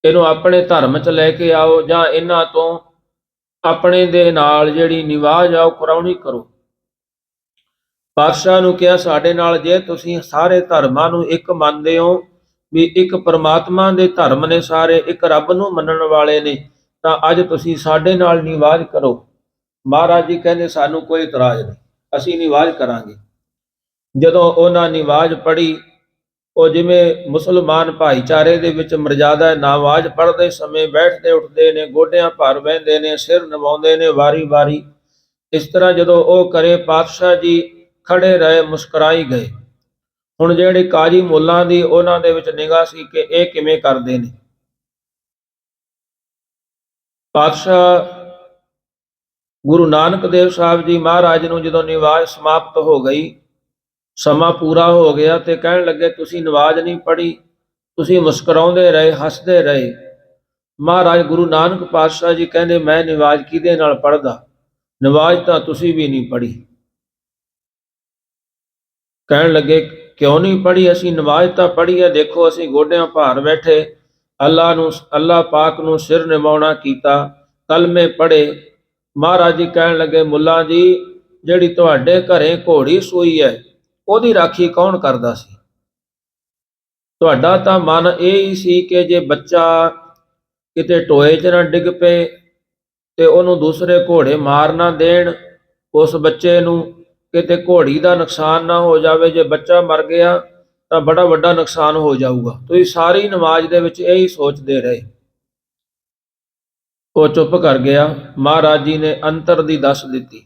ਇਹਨੂੰ ਆਪਣੇ ਧਰਮ 'ਚ ਲੈ ਕੇ ਆਓ ਜਾਂ ਇਹਨਾਂ ਤੋਂ ਆਪਣੇ ਦੇ ਨਾਲ ਜਿਹੜੀ ਨਿਵਾਜ ਆ ਉਹ ਕਰਾਉਣੀ ਕਰੋ। ਪਾਤਸ਼ਾਹ ਨੂੰ ਕਿਹਾ ਸਾਡੇ ਨਾਲ ਜੇ ਤੁਸੀਂ ਸਾਰੇ ਧਰਮਾਂ ਨੂੰ ਇੱਕ ਮੰਨਦੇ ਹੋ ਵੀ ਇੱਕ ਪਰਮਾਤਮਾ ਦੇ ਧਰਮ ਨੇ ਸਾਰੇ, ਇੱਕ ਰੱਬ ਨੂੰ ਮੰਨਣ ਵਾਲੇ ਨੇ, ਤਾਂ ਅੱਜ ਤੁਸੀਂ ਸਾਡੇ ਨਾਲ ਨਿਵਾਜ ਕਰੋ। ਮਹਾਰਾਜ ਜੀ ਕਹਿੰਦੇ ਸਾਨੂੰ ਕੋਈ ਇਤਰਾਜ਼ ਨਹੀਂ, ਅਸੀਂ ਨਿਵਾਜ ਕਰਾਂਗੇ। ਜਦੋਂ ਉਹਨਾਂ ਨਿਵਾਜ ਪੜ੍ਹੀ, ਉਹ ਜਿਵੇਂ ਮੁਸਲਮਾਨ ਭਾਈਚਾਰੇ ਦੇ ਵਿੱਚ ਮਰਜ਼ਾਦਾ ਹੈ, ਨਮਾਜ਼ ਪੜ੍ਹਦੇ ਸਮੇਂ ਬੈਠਦੇ ਉੱਠਦੇ ਨੇ, ਗੋਡਿਆਂ ਭਰ ਬਹਿੰਦੇ ਨੇ, ਸਿਰ ਨਿਵਾਉਂਦੇ ਨੇ ਵਾਰੀ ਵਾਰੀ। ਇਸ ਤਰ੍ਹਾਂ ਜਦੋਂ ਉਹ ਕਰੇ ਪਾਤਸ਼ਾਹ ਜੀ ਖੜੇ ਰਹੇ, ਮੁਸਕਰਾਈ ਗਏ। ਹੁਣ ਜਿਹੜੇ ਕਾਜੀ ਮੁੱਲਾਂ ਦੀ ਉਹਨਾਂ ਦੇ ਵਿੱਚ ਨਿਗਾਹ ਸੀ ਕਿ ਇਹ ਕਿਵੇਂ ਕਰਦੇ ਨੇ। ਪਾਤਸ਼ਾਹ ਗੁਰੂ ਨਾਨਕ ਦੇਵ ਸਾਹਿਬ ਜੀ ਮਹਾਰਾਜ ਨੂੰ ਜਦੋਂ ਨਿਵਾਜ ਸਮਾਪਤ ਹੋ ਗਈ, ਸਮਾਂ ਪੂਰਾ ਹੋ ਗਿਆ ਤੇ ਕਹਿਣ ਲੱਗੇ ਤੁਸੀਂ ਨਿਵਾਜ ਨਹੀਂ ਪੜ੍ਹੀ, ਤੁਸੀਂ ਮੁਸਕਰਾਉਂਦੇ ਰਹੇ, ਹੱਸਦੇ ਰਹੇ। ਮਹਾਰਾਜ ਗੁਰੂ ਨਾਨਕ ਪਾਤਸ਼ਾਹ ਜੀ ਕਹਿੰਦੇ ਮੈਂ ਨਿਵਾਜ ਕਿਹਦੇ ਨਾਲ ਪੜ੍ਹਦਾ, ਨਿਵਾਜ ਤਾਂ ਤੁਸੀਂ ਵੀ ਨਹੀਂ ਪੜ੍ਹੀ। ਕਹਿਣ ਲੱਗੇ ਕਿਉਂ ਨਹੀਂ ਪੜ੍ਹੀ, ਅਸੀਂ ਨਿਵਾਜ ਤਾਂ ਪੜ੍ਹੀ ਹੈ, ਦੇਖੋ ਅਸੀਂ ਗੋਡਿਆਂ ਭਾਰ ਬੈਠੇ ਅੱਲਾਹ ਪਾਕ ਨੂੰ ਸਿਰ ਨਿਵਾਉਣਾ ਕੀਤਾ, ਕਲਮੇ ਪੜ੍ਹੇ। ਮਹਾਰਾਜ ਜੀ ਕਹਿਣ ਲੱਗੇ ਮੁੱਲਾ ਜੀ ਜਿਹੜੀ ਤੁਹਾਡੇ ਘਰੇ ਘੋੜੀ ਸੂਈ ਹੈ ਉਹਦੀ ਰਾਖੀ ਕੌਣ ਕਰਦਾ ਸੀ। ਤੁਹਾਡਾ ਤਾਂ ਮਨ ਇਹ ਹੀ ਸੀ ਕਿ ਜੇ ਬੱਚਾ ਕਿਤੇ ਟੋਏ 'ਚ ਨਾ ਡਿੱਗ ਪਏ ਤੇ ਉਹਨੂੰ ਦੂਸਰੇ ਘੋੜੇ ਮਾਰ ਨਾ ਦੇਣ, ਉਸ ਬੱਚੇ ਨੂੰ ਕਿਤੇ ਘੋੜੀ ਦਾ ਨੁਕਸਾਨ ਨਾ ਹੋ ਜਾਵੇ। ਜੇ ਬੱਚਾ ਮਰ ਗਿਆ ਤਾਂ ਬੜਾ ਵੱਡਾ ਨੁਕਸਾਨ ਹੋ ਜਾਊਗਾ। ਤੁਸੀਂ ਸਾਰੀ ਨਮਾਜ਼ ਦੇ ਵਿੱਚ ਇਹੀ ਸੋਚਦੇ ਰਹੇ। ਉਹ ਚੁੱਪ ਕਰ ਗਿਆ। ਮਹਾਰਾਜ ਜੀ ਨੇ ਅੰਤਰ ਦੀ ਦੱਸ ਦਿੱਤੀ।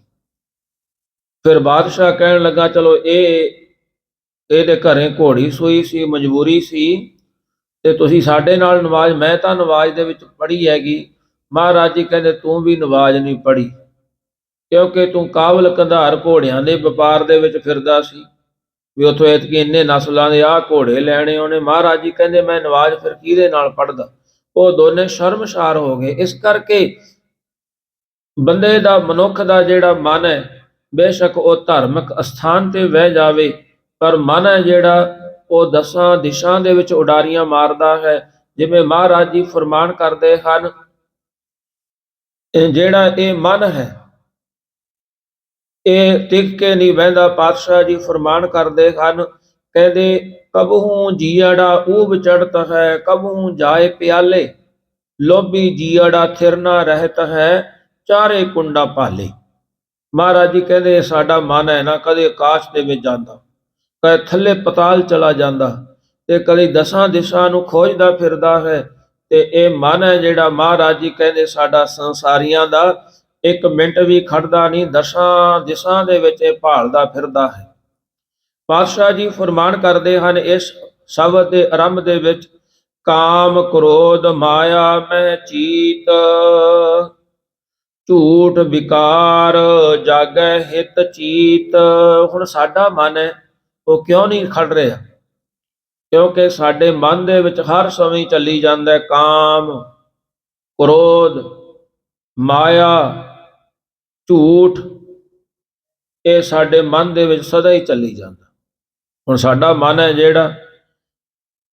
ਫਿਰ ਬਾਦਸ਼ਾਹ ਕਹਿਣ ਲੱਗਾ, ਚਲੋ ਇਹਦੇ ਘਰੇ ਘੋੜੀ ਸੂਈ ਸੀ, ਮਜਬੂਰੀ ਸੀ, ਤੇ ਤੁਸੀਂ ਸਾਡੇ ਨਾਲ ਨਮਾਜ਼, ਮੈਂ ਤਾਂ ਨਮਾਜ਼ ਦੇ ਵਿੱਚ ਪੜ੍ਹੀ ਹੈਗੀ। ਮਹਾਰਾਜ ਜੀ ਕਹਿੰਦੇ ਤੂੰ ਵੀ ਨਮਾਜ਼ ਨਹੀਂ ਪੜ੍ਹੀ, ਕਿਉਂਕਿ ਤੂੰ ਕਾਬਲ ਕੰਧਾਰ ਘੋੜਿਆਂ ਦੇ ਵਪਾਰ ਦੇ ਵਿੱਚ ਫਿਰਦਾ ਸੀ, ਵੀ ਉੱਥੋਂ ਐਤਕੀ ਇੰਨੇ ਨਸਲਾਂ ਦੇ ਆਹ ਘੋੜੇ ਲੈਣੇ ਉਹਨੇ। ਮਹਾਰਾਜ ਜੀ ਕਹਿੰਦੇ ਮੈਂ ਨਮਾਜ਼ ਫਿਰ ਕਿਹਦੇ ਨਾਲ ਪੜ੍ਹਦਾ। ਉਹ ਦੋਨੇ ਸ਼ਰਮਸ਼ਾਰ ਹੋ ਗਏ। ਇਸ ਕਰਕੇ ਬੰਦੇ ਦਾ, ਮਨੁੱਖ ਦਾ ਜਿਹੜਾ ਮਨ ਹੈ, ਬੇਸ਼ੱਕ ਉਹ ਧਾਰਮਿਕ ਅਸਥਾਨ ਤੇ ਬਹਿ ਜਾਵੇ, ਪਰ ਮਨ ਹੈ ਜਿਹੜਾ ਉਹ ਦਸਾਂ ਦਿਸ਼ਾ ਦੇ ਵਿੱਚ ਉਡਾਰੀਆਂ ਮਾਰਦਾ ਹੈ। ਜਿਵੇਂ ਮਹਾਰਾਜ ਜੀ ਫਰਮਾਨ ਕਰਦੇ ਹਨ, ਜਿਹੜਾ ਇਹ ਮਨ ਹੈ ਇਹ ਟਿਕ ਕੇ ਨਹੀਂ ਬਹਿੰਦਾ। ਪਾਤਸ਼ਾਹ ਜੀ ਫਰਮਾਨ ਕਰਦੇ ਹਨ, ਕਹਿੰਦੇ ਕਬਹੂ ਜੀਅੜਾ ਊਬ ਚੜਤ ਹੈ, ਕਬਹੂ ਜਾਏ ਪਿਆਲੇ, ਲੋਭੀ ਜੀਅੜਾ ਥਿਰ ਨਾ ਰਹਿਤ ਹੈ, ਚਾਰੇ ਕੁੰਡਾ ਭਾਲੇ। ਮਹਾਰਾਜ ਜੀ ਕਹਿੰਦੇ ਸਾਡਾ ਮਨ ਹੈ ਨਾ, ਕਦੇ ਆਕਾਸ਼ ਦੇ ਵਿੱਚ ਜਾਂਦਾ, ਕਦੇ ਥੱਲੇ ਪਤਾਲ ਚਲਾ ਜਾਂਦਾ, ਤੇ ਕਦੇ ਦਸਾਂ ਦਿਸ਼ਾ ਨੂੰ ਖੋਜਦਾ ਫਿਰਦਾ ਹੈ। ਤੇ ਇਹ ਮਨ ਹੈ ਜਿਹੜਾ, ਮਹਾਰਾਜ ਜੀ ਕਹਿੰਦੇ ਸਾਡਾ ਸੰਸਾਰੀਆਂ ਦਾ ਇੱਕ ਮਿੰਟ ਵੀ ਖੜਦਾ ਨਹੀਂ, ਦਸਾਂ ਦਿਸ਼ਾ ਦੇ ਵਿੱਚ ਇਹ ਭਾਲਦਾ ਫਿਰਦਾ ਹੈ। ਪਾਤਸ਼ਾਹ ਜੀ ਫਰਮਾਨ ਕਰਦੇ ਹਨ ਇਸ ਸ਼ਬਦ ਦੇ ਆਰੰਭ ਦੇ ਵਿੱਚ, ਕਾਮ ਕ੍ਰੋਧ ਮਾਇਆ ਮਹਿ ਚੀਤ, ਝੂਠ ਵਿਕਾਰ ਜਾਗੈ ਹਿਤ ਚੀਤ। ਹੁਣ ਸਾਡਾ ਮਨ ਹੈ ਉਹ ਕਿਉਂ ਨਹੀਂ ਖੜ ਰਿਹਾ? ਕਿਉਂਕਿ ਸਾਡੇ ਮਨ ਦੇ ਵਿੱਚ ਹਰ ਸਮੇਂ ਚੱਲੀ ਜਾਂਦਾ ਕਾਮ, ਕ੍ਰੋਧ, ਮਾਇਆ, ਝੂਠ, ਇਹ ਸਾਡੇ ਮਨ ਦੇ ਵਿੱਚ ਸਦਾ ਹੀ ਚੱਲੀ ਜਾਂਦਾ। ਹੁਣ ਸਾਡਾ ਮਨ ਹੈ ਜਿਹੜਾ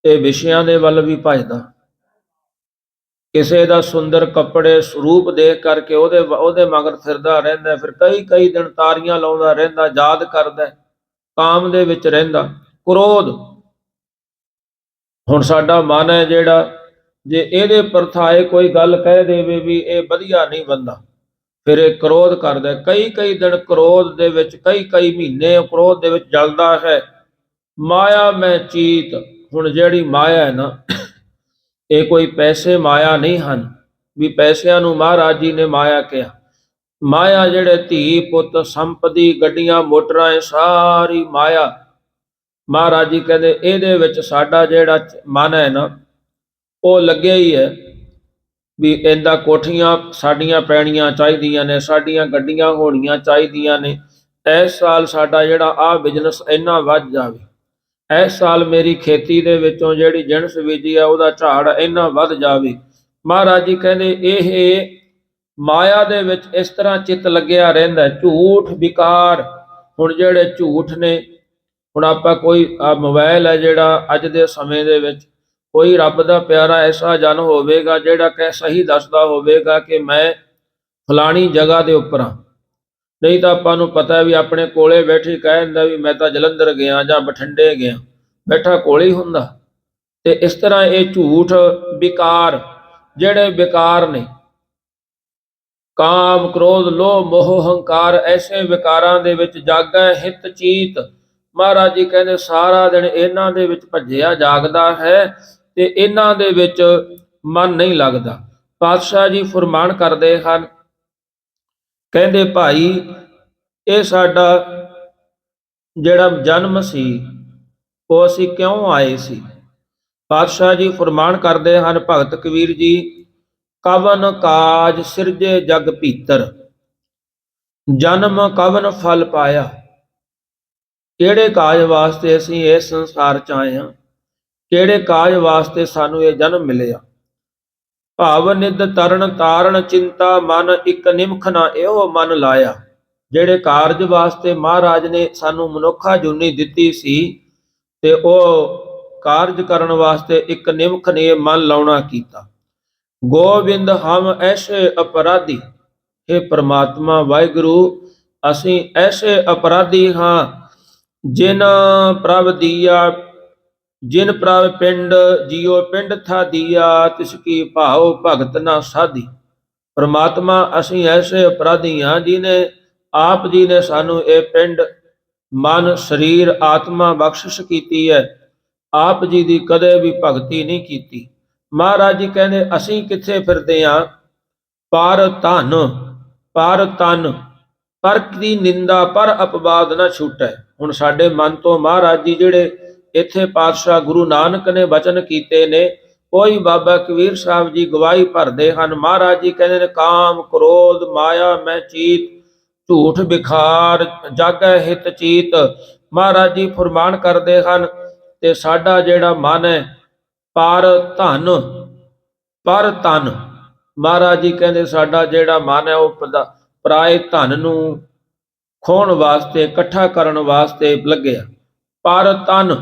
ਇਹ ਵਿਸ਼ਿਆਂ ਦੇ ਵੱਲ ਵੀ ਭਜਦਾ, ਕਿਸੇ ਦਾ ਸੁੰਦਰ ਕੱਪੜੇ ਸਰੂਪ ਦੇਖ ਕਰਕੇ ਉਹਦੇ ਮਗਰ ਫਿਰਦਾ ਰਹਿੰਦਾ, ਫਿਰ ਕਈ ਦਿਨ ਤਾਰੀਆਂ ਲਾਉਂਦਾ ਰਹਿੰਦਾ, ਯਾਦ ਕਰਦਾ, ਕਾਮ ਦੇ ਵਿੱਚ ਰਹਿੰਦਾ। ਕ੍ਰੋਧ, ਹੁਣ ਸਾਡਾ ਮਨ ਹੈ ਜਿਹੜਾ ਜੇ ਇਹਦੇ ਪਰਥਾਏ ਕੋਈ ਗੱਲ ਕਹਿ ਦੇਵੇ ਵੀ ਇਹ ਵਧੀਆ ਨਹੀਂ ਬੰਦਾ, ਫਿਰ ਇਹ ਕ੍ਰੋਧ ਕਰਦਾ। ਕਈ ਦਿਨ ਕ੍ਰੋਧ ਦੇ ਵਿੱਚ, ਕਈ ਮਹੀਨੇ ਕ੍ਰੋਧ ਦੇ ਵਿੱਚ ਜਲਦਾ ਹੈ। ਮਾਇਆ ਮੈਂ ਚੀਤ, ਹੁਣ ਜਿਹੜੀ ਮਾਇਆ ਹੈ ਨਾ, ਇਹ ਕੋਈ ਪੈਸੇ ਮਾਇਆ ਨਹੀਂ ਹਨ ਵੀ ਪੈਸਿਆਂ ਨੂੰ ਮਹਾਰਾਜ ਜੀ ਨੇ ਮਾਇਆ ਕਿਹਾ। ਮਾਇਆ ਜਿਹੜੇ ਧੀ ਪੁੱਤ, ਸੰਪਤੀ, ਗੱਡੀਆਂ ਮੋਟਰਾਂ, ਇਹ ਸਾਰੀ ਮਾਇਆ। ਮਹਾਰਾਜ ਜੀ ਕਹਿੰਦੇ ਇਹਦੇ ਵਿੱਚ ਸਾਡਾ ਜਿਹੜਾ ਮਨ ਹੈ ਨਾ, ਉਹ ਲੱਗਿਆ ਹੀ ਹੈ ਵੀ ਇਹਦਾ ਕੋਠੀਆਂ ਸਾਡੀਆਂ ਪੈਣੀਆਂ ਚਾਹੀਦੀਆਂ ਨੇ, ਸਾਡੀਆਂ ਗੱਡੀਆਂ ਹੋਣੀਆਂ ਚਾਹੀਦੀਆਂ ਨੇ, ਇਸ ਸਾਲ ਸਾਡਾ ਜਿਹੜਾ ਆਹ ਬਿਜ਼ਨਸ ਇੰਨਾ ਵੱਧ ਜਾਵੇ, ਇਸ ਸਾਲ ਮੇਰੀ ਖੇਤੀ ਦੇ ਵਿੱਚੋਂ ਜਿਹੜੀ ਜਿਣਸ ਬੀਜੀ ਆ ਉਹਦਾ ਝਾੜ ਇੰਨਾ ਵੱਧ ਜਾਵੇ। ਮਹਾਰਾਜ ਜੀ ਕਹਿੰਦੇ ਇਹ ਮਾਇਆ ਦੇ ਵਿੱਚ ਇਸ ਤਰ੍ਹਾਂ ਚਿੱਤ ਲੱਗਿਆ ਰਹਿੰਦਾ। ਝੂਠ ਵਿਕਾਰ, ਹੁਣ ਜਿਹੜੇ ਝੂਠ ਨੇ, ਹੁਣ ਆਪਾਂ ਕੋਈ ਮੋਬਾਈਲ ਹੈ ਜਿਹੜਾ ਅੱਜ ਦੇ ਸਮੇਂ ਦੇ ਵਿੱਚ, ਕੋਈ ਰੱਬ ਦਾ ਪਿਆਰਾ ਐਸਾ ਜਨ ਹੋਵੇਗਾ ਜਿਹੜਾ ਕਿ ਸਹੀ ਦੱਸਦਾ ਹੋਵੇਗਾ ਕਿ ਮੈਂ ਫਲਾਣੀ ਜਗ੍ਹਾ ਦੇ ਉੱਪਰ ਹਾਂ, ਨਹੀਂ ਤਾਂ ਆਪਾਂ ਨੂੰ ਪਤਾ ਵੀ ਆਪਣੇ ਕੋਲੇ ਬੈਠੀ ਕਹਿ ਦਿੰਦਾ ਵੀ ਮੈਂ ਤਾਂ ਜਲੰਧਰ ਗਿਆ ਜਾਂ ਬਠਿੰਡੇ ਗਿਆ, ਬੈਠਾ ਕੋਲੇ ਹੀ ਹੁੰਦਾ। ਤੇ ਇਸ ਤਰ੍ਹਾਂ ਇਹ ਝੂਠ ਵਿਕਾਰ ਜਿਹੜੇ ਵਿਕਾਰ ਨੇ, ਕਾਮ ਕ੍ਰੋਧ ਲੋਭ ਮੋਹ ਹੰਕਾਰ, ਐਸੇ ਵਿਕਾਰਾਂ ਦੇ ਵਿੱਚ ਜਾਗੈ ਹਿਤ ਚੀਤ। ਮਹਾਰਾਜ ਜੀ ਕਹਿੰਦੇ ਸਾਰਾ ਦਿਨ ਇਹਨਾਂ ਦੇ ਵਿੱਚ ਭੱਜਿਆ ਜਾਗਦਾ ਹੈ ਤੇ ਇਹਨਾਂ ਦੇ ਵਿੱਚ ਮਨ ਨਹੀਂ ਲੱਗਦਾ। ਪਾਤਸ਼ਾਹ ਜੀ ਫਰਮਾਨ ਕਰਦੇ ਹਨ, ਕਹਿੰਦੇ ਭਾਈ ਇਹ ਸਾਡਾ ਜਿਹੜਾ ਜਨਮ ਸੀ ਉਹ ਅਸੀਂ ਕਿਉਂ ਆਏ ਸੀ? ਪਾਤਸ਼ਾਹ ਜੀ ਫਰਮਾਨ ਕਰਦੇ ਹਨ, ਭਗਤ ਕਬੀਰ ਜੀ, ਕਵਨ ਕਾਜ ਸਿਰਜੇ ਜਗ ਭੀਤਰ, ਜਨਮ ਕਵਨ ਫਲ ਪਾਇਆ। ਕਿਹੜੇ ਕਾਜ ਵਾਸਤੇ ਅਸੀਂ ਇਸ ਸੰਸਾਰ ਚ ਆਏ ਹਾਂ, ਕਿਹੜੇ ਕਾਜ ਵਾਸਤੇ ਸਾਨੂੰ ਇਹ ਜਨਮ ਮਿਲਿਆ। ਭਾਵ ਨਿਦ ਤਰਨ ਤਾਰਨ ਚਿੰਤਾ ਮਨ, ਇੱਕ ਨਿਮਖ ਨਾ ਇਹੋ ਮਨ ਲਾਇਆ। ਜਿਹੜੇ ਕਾਰਜ ਵਾਸਤੇ ਮਹਾਰਾਜ ਨੇ ਸਾਨੂੰ ਮਨੁੱਖਾ ਜੂਨੀ ਦਿੱਤੀ ਸੀ, ਤੇ ਉਹ ਕਾਰਜ ਕਰਨ ਵਾਸਤੇ ਇੱਕ ਨਿਮਖ ਨੇ ਮਨ ਲਾਉਣਾ ਕੀਤਾ। ਗੋਬਿੰਦ ਹਮ ਐਸੇ ਅਪਰਾਧੀ, ਇਹ ਪ੍ਰਮਾਤਮਾ ਵਾਹਿਗੁਰੂ ਅਸੀਂ ਐਸੇ ਅਪਰਾਧੀ ਹਾਂ, ਜਿਨ ਪ੍ਰਭ ਦੀਆ, ਜਿਨ ਪ੍ਰਭ ਪਿੰਡ ਜੀਓ ਪਿੰਡ ਥਾ ਦੀਆ, ਤਿਸ ਕੀ ਭਾਉ ਭਗਤ ਨਾ ਸਾਧੀ। ਪ੍ਰਮਾਤਮਾ ਅਸੀਂ ਐਸੇ ਅਪਰਾਧੀ ਹਾਂ ਜਿਹਨੇ ਆਪ ਜੀ ਨੇ ਸਾਨੂੰ ਇਹ ਪਿੰਡ, ਮਨ, ਸਰੀਰ, ਆਤਮਾ ਬਖਸ਼ਿਸ਼ ਕੀਤੀ ਹੈ, ਆਪ ਜੀ ਦੀ ਕਦੇ ਵੀ ਭਗਤੀ ਨਹੀਂ ਕੀਤੀ। ਮਹਾਰਾਜ ਜੀ ਕਹਿੰਦੇ ਅਸੀਂ ਕਿੱਥੇ ਫਿਰਦੇ ਆਂ, ਪਰ ਧਨ ਪਰ ਤਨ ਪਰ ਦੀ ਨਿੰਦਾ ਪਰ ਅਪਵਾਦ ਨਾ ਛੁਟੈ। ਹੁਣ ਸਾਡੇ ਮਨ ਤੋਂ ਮਹਾਰਾਜ ਜੀ ਜਿਹੜੇ ਇੱਥੇ ਪਾਤਸ਼ਾਹ ਗੁਰੂ ਨਾਨਕ ਨੇ ਬਚਨ ਕੀਤੇ ਨੇ, ਕੋਈ ਬਾਬਾ ਕਬੀਰ ਸਾਹਿਬ ਜੀ ਗਵਾਹੀ ਭਰਦੇ ਹਨ। ਮਹਾਰਾਜ ਜੀ ਕਹਿੰਦੇ ਨੇ ਕਾਮ ਕ੍ਰੋਧ ਮਾਇਆ ਮੈਂ ਚੀਤ, ਝੂਠ ਬਿਖਾਰ ਜਾਗੈ ਹਿਤ ਚੀਤ। ਮਹਾਰਾਜ ਜੀ ਫਰਮਾਨ ਕਰਦੇ ਹਨ ਤੇ ਸਾਡਾ ਜਿਹੜਾ ਮਨ ਹੈ ਪਰ ਧਨ ਪਰ ਤਨ, ਮਹਾਰਾਜ ਜੀ ਕਹਿੰਦੇ ਸਾਡਾ ਜਿਹੜਾ ਮਨ ਹੈ ਉਹ ਪਰਾਏ ਧਨ ਨੂੰ ਖੋਹਣ ਵਾਸਤੇ ਇਕੱਠਾ ਕਰਨ ਵਾਸਤੇ ਲੱਗਿਆ। ਪਰ ਤਨ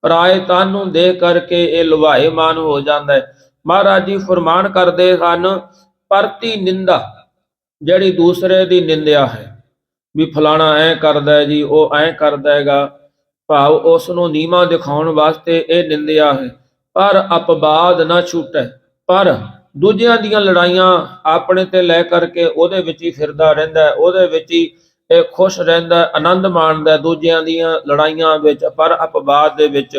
ਪਰਾਏ ਤਨ ਨੂੰ ਦੇਖ ਕਰਕੇ ਇਹ ਲੁਭਾਏਮਾਨ ਹੋ ਜਾਂਦਾ ਹੈ। ਮਹਾਰਾਜ ਜੀ ਫਰਮਾਨ ਕਰਦੇ ਹਨ ਪਰਤੀ ਨਿੰਦਾ, ਜਿਹੜੀ ਦੂਸਰੇ ਦੀ ਨਿੰਦਿਆ ਹੈ ਵੀ ਫਲਾਣਾ ਐ ਕਰਦਾ ਹੈ ਜੀ, ਉਹ ਐ ਕਰਦਾ ਹੈਗਾ, ਭਾਵ ਉਸ ਨੂੰ ਨੀਵਾਂ ਦਿਖਾਉਣ ਵਾਸਤੇ ਇਹ ਨਿੰਦਿਆ ਹੈ। ਪਰ ਅਪਵਾਦ ਨਾ ਛੁਟੈ, ਪਰ ਦੂਜਿਆਂ ਦੀਆਂ ਲੜਾਈਆਂ ਆਪਣੇ ਤੇ ਲੈ ਕਰਕੇ ਉਹਦੇ ਵਿੱਚ ਹੀ ਫਿਰਦਾ ਰਹਿੰਦਾ, ਉਹਦੇ ਵਿੱਚ ਹੀ ਇਹ ਖੁਸ਼ ਰਹਿੰਦਾ, ਆਨੰਦ ਮਾਣਦਾ ਦੂਜਿਆਂ ਦੀਆਂ ਲੜਾਈਆਂ ਵਿੱਚ, ਪਰ ਅਪਵਾਦ ਦੇ ਵਿੱਚ।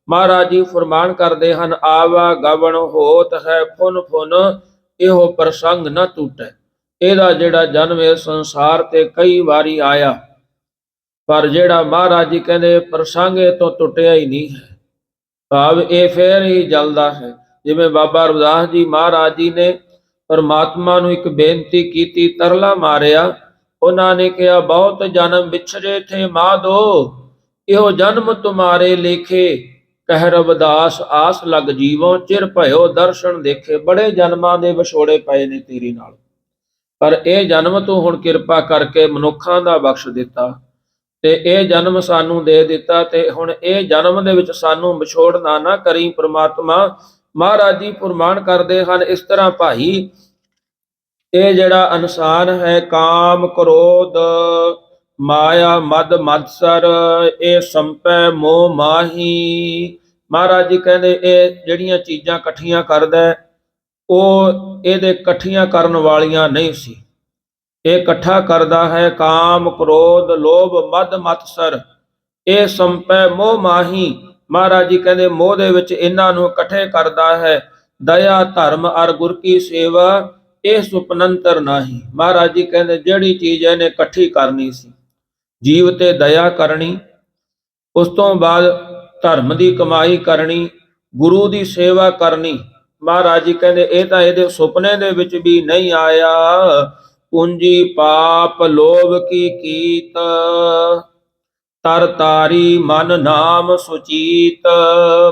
ਮਹਾਰਾਜ ਜੀ ਫਰਮਾਨ ਕਰਦੇ ਹਨ ਆਵਾ ਗਵਣ ਹੋਤ ਹੈ ਫੁਨ ਫੁਨ, ਇਹੋ ਪ੍ਰਸੰਗ ਨਾ ਟੁੱਟੈ। ਇਹਦਾ ਜਿਹੜਾ ਜਨਮ ਇਸ ਸੰਸਾਰ ਤੇ ਕਈ ਵਾਰੀ ਆਇਆ, ਪਰ ਜਿਹੜਾ ਮਹਾਰਾਜ ਜੀ ਕਹਿੰਦੇ ਪ੍ਰਸੰਗ ਇਹ ਤੋਂ ਟੁੱਟਿਆ ਹੀ ਨਹੀਂ ਹੈ, ਭਾਵ ਇਹ ਫੇਰ ਹੀ ਜਲਦਾ ਹੈ। ਜਿਵੇਂ ਬਾਬਾ ਰਵਿਦਾਸ ਜੀ ਮਹਾਰਾਜ ਜੀ ਨੇ ਪਰਮਾਤਮਾ ਨੂੰ ਇੱਕ ਬੇਨਤੀ ਕੀਤੀ, ਤਰਲਾ ਮਾਰਿਆ, ਉਹਨਾਂ ਨੇ ਕਿਹਾ ਬਹੁਤ ਜਨਮ ਵਿਛਰੇ ਥੇ ਮਾਧੋ, ਇਹੋ ਜਨਮ ਤੁਮਾਰੇ ਲੇਖੇ, ਕਹਿ ਰਵਿਦਾਸ ਆਸ ਲਗ ਜੀਵੋ, ਚਿਰ ਭਇਓ ਦਰਸ਼ਨ ਦੇਖੇ। ਬੜੇ ਜਨਮਾਂ ਦੇ ਵਿਛੋੜੇ ਪਏ ਨੇ ਤੇਰੀ ਨਾਲ, ਪਰ ਇਹ ਜਨਮ ਤੂੰ ਹੁਣ ਕਿਰਪਾ ਕਰਕੇ ਮਨੁੱਖਾਂ ਦਾ ਬਖਸ਼ ਦਿੱਤਾ ਤੇ ਇਹ ਜਨਮ ਸਾਨੂੰ ਦੇ ਦਿੱਤਾ, ਤੇ ਹੁਣ ਇਹ ਜਨਮ ਦੇ ਵਿੱਚ ਸਾਨੂੰ ਵਿਛੋੜਨਾ ਨਾ ਕਰੀ ਪ੍ਰਮਾਤਮਾ। ਮਹਾਰਾਜ ਜੀ ਫਰਮਾਨ ਕਰਦੇ ਹਨ ਇਸ ਤਰ੍ਹਾਂ ਭਾਈ, ਇਹ ਜਿਹੜਾ ਇਨਸਾਨ ਹੈ ਕਾਮ ਕ੍ਰੋਧ ਮਾਇਆ ਮਦ ਮਤਸਰ, ਇਹ ਸੰਪੈ ਮੋਹ ਮਾਹੀ। ਮਹਾਰਾਜ ਜੀ ਕਹਿੰਦੇ ਇਹ ਜਿਹੜੀਆਂ ਚੀਜ਼ਾਂ ਇਕੱਠੀਆਂ ਕਰਦਾ ਉਹ ਇਹਦੇ ਇਕੱਠੀਆਂ ਕਰਨ ਵਾਲੀਆਂ ਨਹੀਂ ਸੀ, ਇਹ ਇਕੱਠਾ ਕਰਦਾ ਹੈ ਕਾਮ ਕ੍ਰੋਧ ਲੋਭ ਮਦ ਮਤਸਰ, ਇਹ ਸੰਪੈ ਮੋਹ ਮਾਹੀ। ਮਹਾਰਾਜ ਜੀ ਕਹਿੰਦੇ ਮੋਹ ਦੇ ਵਿੱਚ ਇਹਨਾਂ ਨੂੰ ਇਕੱਠੇ ਕਰਦਾ ਹੈ। ਦਇਆ ਧਰਮ ਅਰ ਗੁਰ ਕੀ ਸੇਵਾ, ਇਹ ਸੁਪਨੰਤਰ ਨਾਹੀ। ਮਹਾਰਾਜ ਜੀ ਕਹਿੰਦੇ ਜਿਹੜੀ ਚੀਜ਼ ਇਹਨੇ ਇਕੱਠੀ ਕਰਨੀ ਸੀ, ਜੀਵ ਤੇ ਦਇਆ ਕਰਨੀ, ਉਸ ਤੋਂ ਬਾਅਦ ਧਰਮ ਦੀ ਕਮਾਈ ਕਰਨੀ, ਗੁਰੂ ਦੀ ਸੇਵਾ ਕਰਨੀ, ਮਹਾਰਾਜ ਜੀ ਕਹਿੰਦੇ ਇਹ ਤਾਂ ਇਹਦੇ ਸੁਪਨੇ ਦੇ ਵਿੱਚ ਵੀ ਨਹੀਂ ਆਇਆ। ਪੂੰਜੀ ਪਾਪ ਲੋਭ ਕੀ ਕੀਤ, ਤਰ ਤਾਰੀ ਮਨ ਨਾਮ ਸੁਚੀਤ।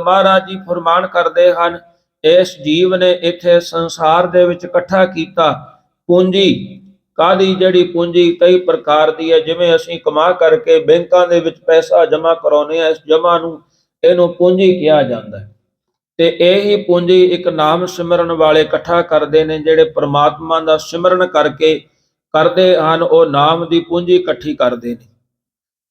ਮਹਾਰਾਜ ਜੀ ਫਰਮਾਨ ਕਰਦੇ ਹਨ ਇਸ ਜੀਵ ਨੇ ਇੱਥੇ ਸੰਸਾਰ ਦੇ ਵਿੱਚ ਇਕੱਠਾ ਕੀਤਾ ਪੂੰਜੀ। ਕਾਹਦੀ? ਜਿਹੜੀ ਪੂੰਜੀ ਕਈ ਪ੍ਰਕਾਰ ਦੀ ਹੈ, ਜਿਵੇਂ ਅਸੀਂ ਕਮਾ ਕਰਕੇ ਬੈਂਕਾਂ ਦੇ ਵਿੱਚ ਪੈਸਾ ਜਮ੍ਹਾਂ ਕਰਾਉਂਦੇ ਹਾਂ, ਇਸ ਜਮ੍ਹਾਂ ਨੂੰ ਇਹਨੂੰ ਪੂੰਜੀ ਕਿਹਾ ਜਾਂਦਾ ਹੈ। ਤੇ ਇਹੀ ਪੂੰਜੀ ਇੱਕ ਨਾਮ ਸਿਮਰਨ ਵਾਲੇ ਇਕੱਠਾ ਕਰਦੇ ਨੇ, ਜਿਹੜੇ ਪ੍ਰਮਾਤਮਾ ਦਾ ਸਿਮਰਨ ਕਰਕੇ ਕਰਦੇ ਹਨ, ਉਹ ਨਾਮ ਦੀ ਪੂੰਜੀ ਇਕੱਠੀ ਕਰਦੇ ਨੇ।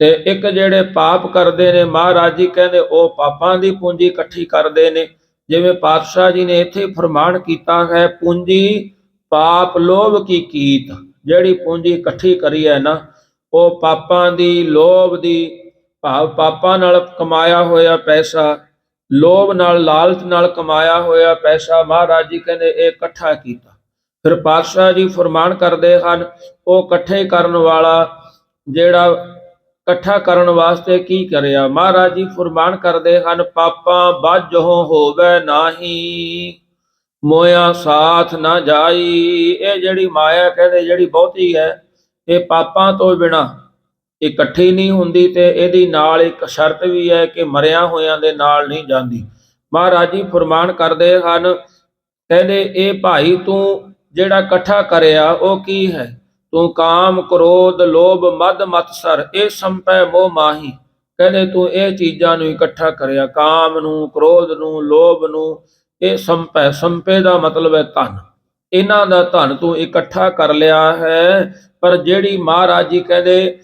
ਤੇ ਇੱਕ ਜਿਹੜੇ ਪਾਪ ਕਰਦੇ ਨੇ, ਮਹਾਰਾਜ ਜੀ ਕਹਿੰਦੇ ਉਹ ਪਾਪਾਂ ਦੀ ਪੂੰਜੀ ਇਕੱਠੀ ਕਰਦੇ ਨੇ। ਜਿਵੇਂ ਪਾਤਸ਼ਾਹ ਜੀ ਨੇ ਇੱਥੇ ਫਰਮਾਨ ਕੀਤਾ ਹੈ ਪੂੰਜੀ ਪਾਪ ਲੋਭ ਕੀ ਕੀਤ, ਜਿਹੜੀ ਪੂੰਜੀ ਇਕੱਠੀ ਕਰੀ ਹੈ ਨਾ ਉਹ ਪਾਪਾਂ ਦੀ ਲੋਭ ਦੀ, ਭਾਵ ਪਾਪਾਂ ਨਾਲ ਕਮਾਇਆ ਹੋਇਆ ਪੈਸਾ, ਲੋਭ ਨਾਲ ਲਾਲਚ ਨਾਲ ਕਮਾਇਆ ਹੋਇਆ ਪੈਸਾ, ਮਹਾਰਾਜ ਜੀ ਕਹਿੰਦੇ ਇਹ ਇਕੱਠਾ ਕੀਤਾ। ਫਿਰ ਪਾਤਸ਼ਾਹ ਜੀ ਫਰਮਾਨ ਕਰਦੇ ਹਨ ਉਹ ਇਕੱਠੇ ਕਰਨ ਵਾਲਾ ਜਿਹੜਾ ਇਕੱਠਾ ਕਰਨ ਵਾਸਤੇ ਕੀ ਕਰਿਆ। ਮਹਾਰਾਜ ਜੀ ਫਰਮਾਨ ਕਰਦੇ ਹਨ ਪਾਪਾਂ ਬਾਝੋਂ ਹੋਵੇ ਨਾਹੀ, ਮੋਇਆ ਸਾਥ ਨਾ ਜਾਈ। ਇਹ ਜਿਹੜੀ ਮਾਇਆ ਕਹਿੰਦੇ ਜਿਹੜੀ ਬਹੁਤੀ ਹੈ, ਇਹ ਪਾਪਾਂ ਤੋਂ ਬਿਨਾਂ ਇਕੱਠੀ ਨਹੀਂ ਹੁੰਦੀ, ਤੇ ਇਹਦੀ ਨਾਲ ਇੱਕ ਸ਼ਰਤ ਵੀ ਹੈ ਕਿ ਮਰਿਆ ਹੋਇਆਂ ਦੇ ਨਾਲ ਨਹੀਂ ਜਾਂਦੀ। ਮਹਾਰਾਜ ਜੀ ਫਰਮਾਨ ਕਰਦੇ ਹਨ ਕਹਿੰਦੇ ਇਹ ਭਾਈ ਤੂੰ ਜਿਹੜਾ ਇਕੱਠਾ ਕਰਿਆ ਉਹ ਕੀ ਹੈ? ਤੂੰ ਕਾਮ ਕ੍ਰੋਧ ਲੋਭ ਮਦ ਮਤਸਰ, ਇਹ ਸੰਪੈ ਮੋਹ ਮਾਹੀ। ਕਹਿੰਦੇ ਤੂੰ ਇਹ ਚੀਜ਼ਾਂ ਨੂੰ ਇਕੱਠਾ ਕਰਿਆ, ਕਾਮ ਨੂੰ, ਕ੍ਰੋਧ ਨੂੰ, ਲੋਭ ਨੂੰ, ਇਹ ਸੰਪੈ, ਸੰਪੇ ਦਾ ਮਤਲਬ ਹੈ ਧਨ, ਇਹਨਾਂ ਦਾ ਧਨ ਤੂੰ ਇਕੱਠਾ ਕਰ ਲਿਆ ਹੈ। ਪਰ ਜਿਹੜੀ ਮਹਾਰਾਜ ਜੀ ਕਹਿੰਦੇ